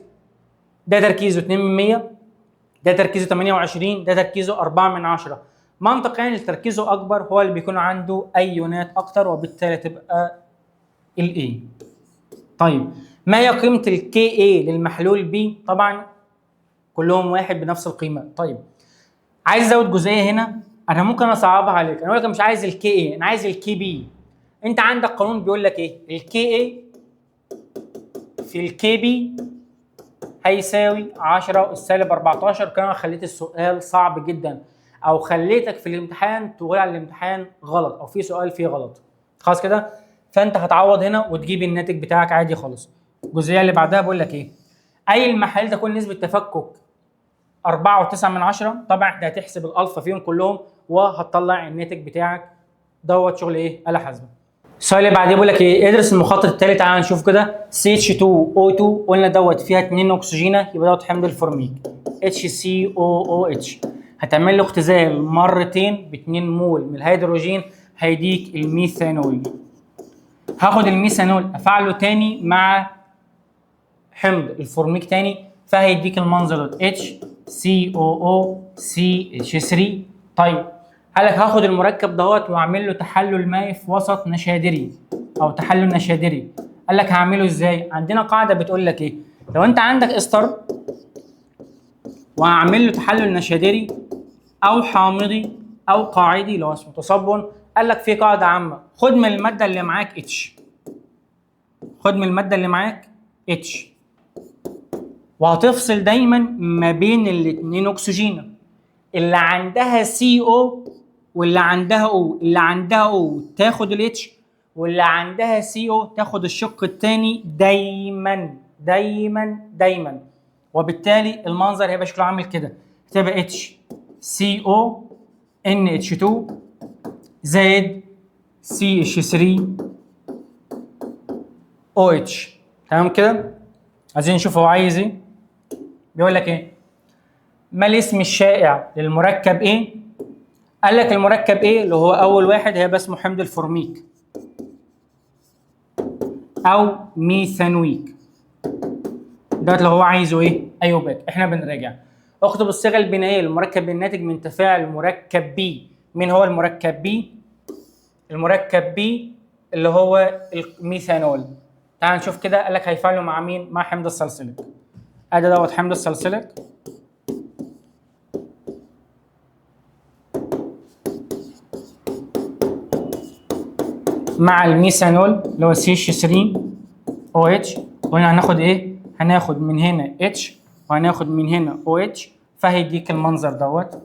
2%، ده تركيزه 28، ده تركيزه 4/10. منطقيا اللي تركيزه اكبر هو اللي بيكون عنده ايونات اكتر، وبالتالي تبقى الاي. طيب ما هي قيمه الكي اي للمحلول بي؟ طبعا كلهم واحد بنفس القيمه. طيب عايز ازود جزئيه هنا، انا ممكن اصعبها عليك. انا اقول لك مش عايز الكي اي، انا عايز الكي بي. انت عندك قانون بيقول لك ايه؟ الكي اي في الكي بي هيساوي 10 سالب 14. كان خليت السؤال صعب جدا، او خليتك في الامتحان تقول على الامتحان غلط او في سؤال فيه غلط. خلاص كده؟ فانت هتعوض هنا وتجيب الناتج بتاعك عادي خالص. الجزئيه اللي بعدها بقول لك ايه؟ اي المحاليل تكون نسبه تفكك 4.9. طبعا انت هتحسب الالفا فيهم كلهم وهتطلع الناتج بتاعك. دوت شغل ايه؟ آلة حاسبة. السؤال اللي بعديه بيقول لك ايه؟ ادرس المخطط التالي. تعال نشوف كده. CH2O2 قلنا دوت فيها 2 اكسجينه، يبقى دوت حمض الفورميك. HCOOH هتعمل له اختزال مرتين ب 2 مول من الهيدروجين هيديك الميثانول. هاخد الميثانول افعله تاني مع حمض الفورميك تاني فهيديك المنظر ده HCOOCH3. طيب قال لك هاخد المركب دوت واعمل له تحلل مائي في وسط نشادري او تحلل نشادري. قال لك هعمله ازاي؟ عندنا قاعده بتقول لك ايه؟ لو انت عندك استر وهعمل له تحلل نشادري او حامضي او قاعدي اللي هو اسمه تصبن، قال لك في قاعده عامه: خد من الماده اللي معاك اتش، خد من الماده اللي معاك اتش، وهتفصل دايما ما بين الاثنين اكسجين. اللي عندها سي او واللي عندها او، اللي عندها او تاخد الاتش واللي عندها سي او تاخد الشق الثاني دايما دايما دايما. وبالتالي المنظر هيبقى شكله عامل كده، هتبقى اتش سي او ان اتش 2 زائد سي اتش 3 او اتش. تمام كده؟ عايزين نشوف هو عايز ايه. بيقول لك ايه؟ ما الاسم الشائع للمركب ايه؟ قال لك المركب ايه اللي هو اول واحد هيبقى اسمه حمض الفورميك او ميثانويك. ده اللي هو عايزه ايه؟ ايوباك. احنا بنراجع. اكتب الصيغه البنائيه للمركب الناتج من تفاعل مركب بي. مين هو المركب بي؟ المركب بي اللي هو الميثانول. تعال نشوف كده. قال لك هيفعلوا مع مين؟ مع حمض السلسليك. ادي دوت حمض السلسليك مع الميثانول اللي هو CH3OH. وهنا هناخد ايه؟ هناخد من هنا H وهناخد من هنا OH، فهيديك المنظر دوت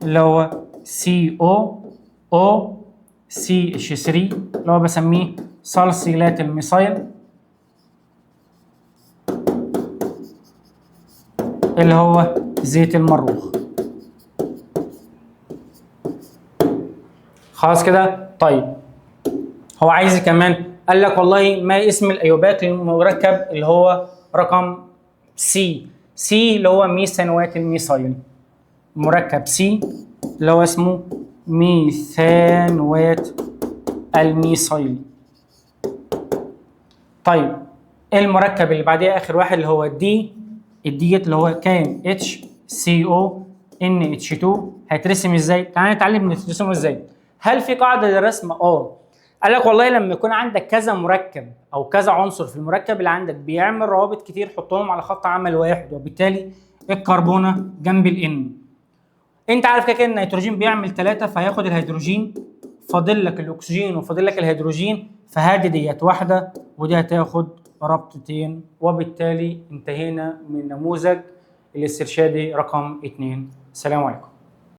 اللي هو COOCH3 اللي هو بسميه صلصيلات الميثايل اللي هو زيت المروخ. خلاص كده؟ طيب هو عايز كمان. قال لك والله ما اسم الايوباك للمركب اللي هو رقم سي. سي اللي هو ميثانوات الميثايل. مركب سي اللي هو اسمه ميثانوات الميثايل. طيب المركب اللي بعديه اخر واحد اللي هو دي. الديت اللي هو كان HCONH2 هيترسم ازاي؟ تعالى نتعلم نرسمه ازاي. هل في قاعده للرسم؟ قال لك والله لما يكون عندك كذا مركب او كذا عنصر في المركب اللي عندك بيعمل روابط كتير، حطهم على خط عمل واحد، وبالتالي الكربونه جنب الان. انت عارف كده النيتروجين بيعمل 3، فهياخد الهيدروجين، فاضل لك الاكسجين وفاضل لك الهيدروجين، فهادي ديت واحده ودي هتاخد ربطتين. وبالتالي انتهينا من نموذج الاسترشادي رقم 2. السلام عليكم.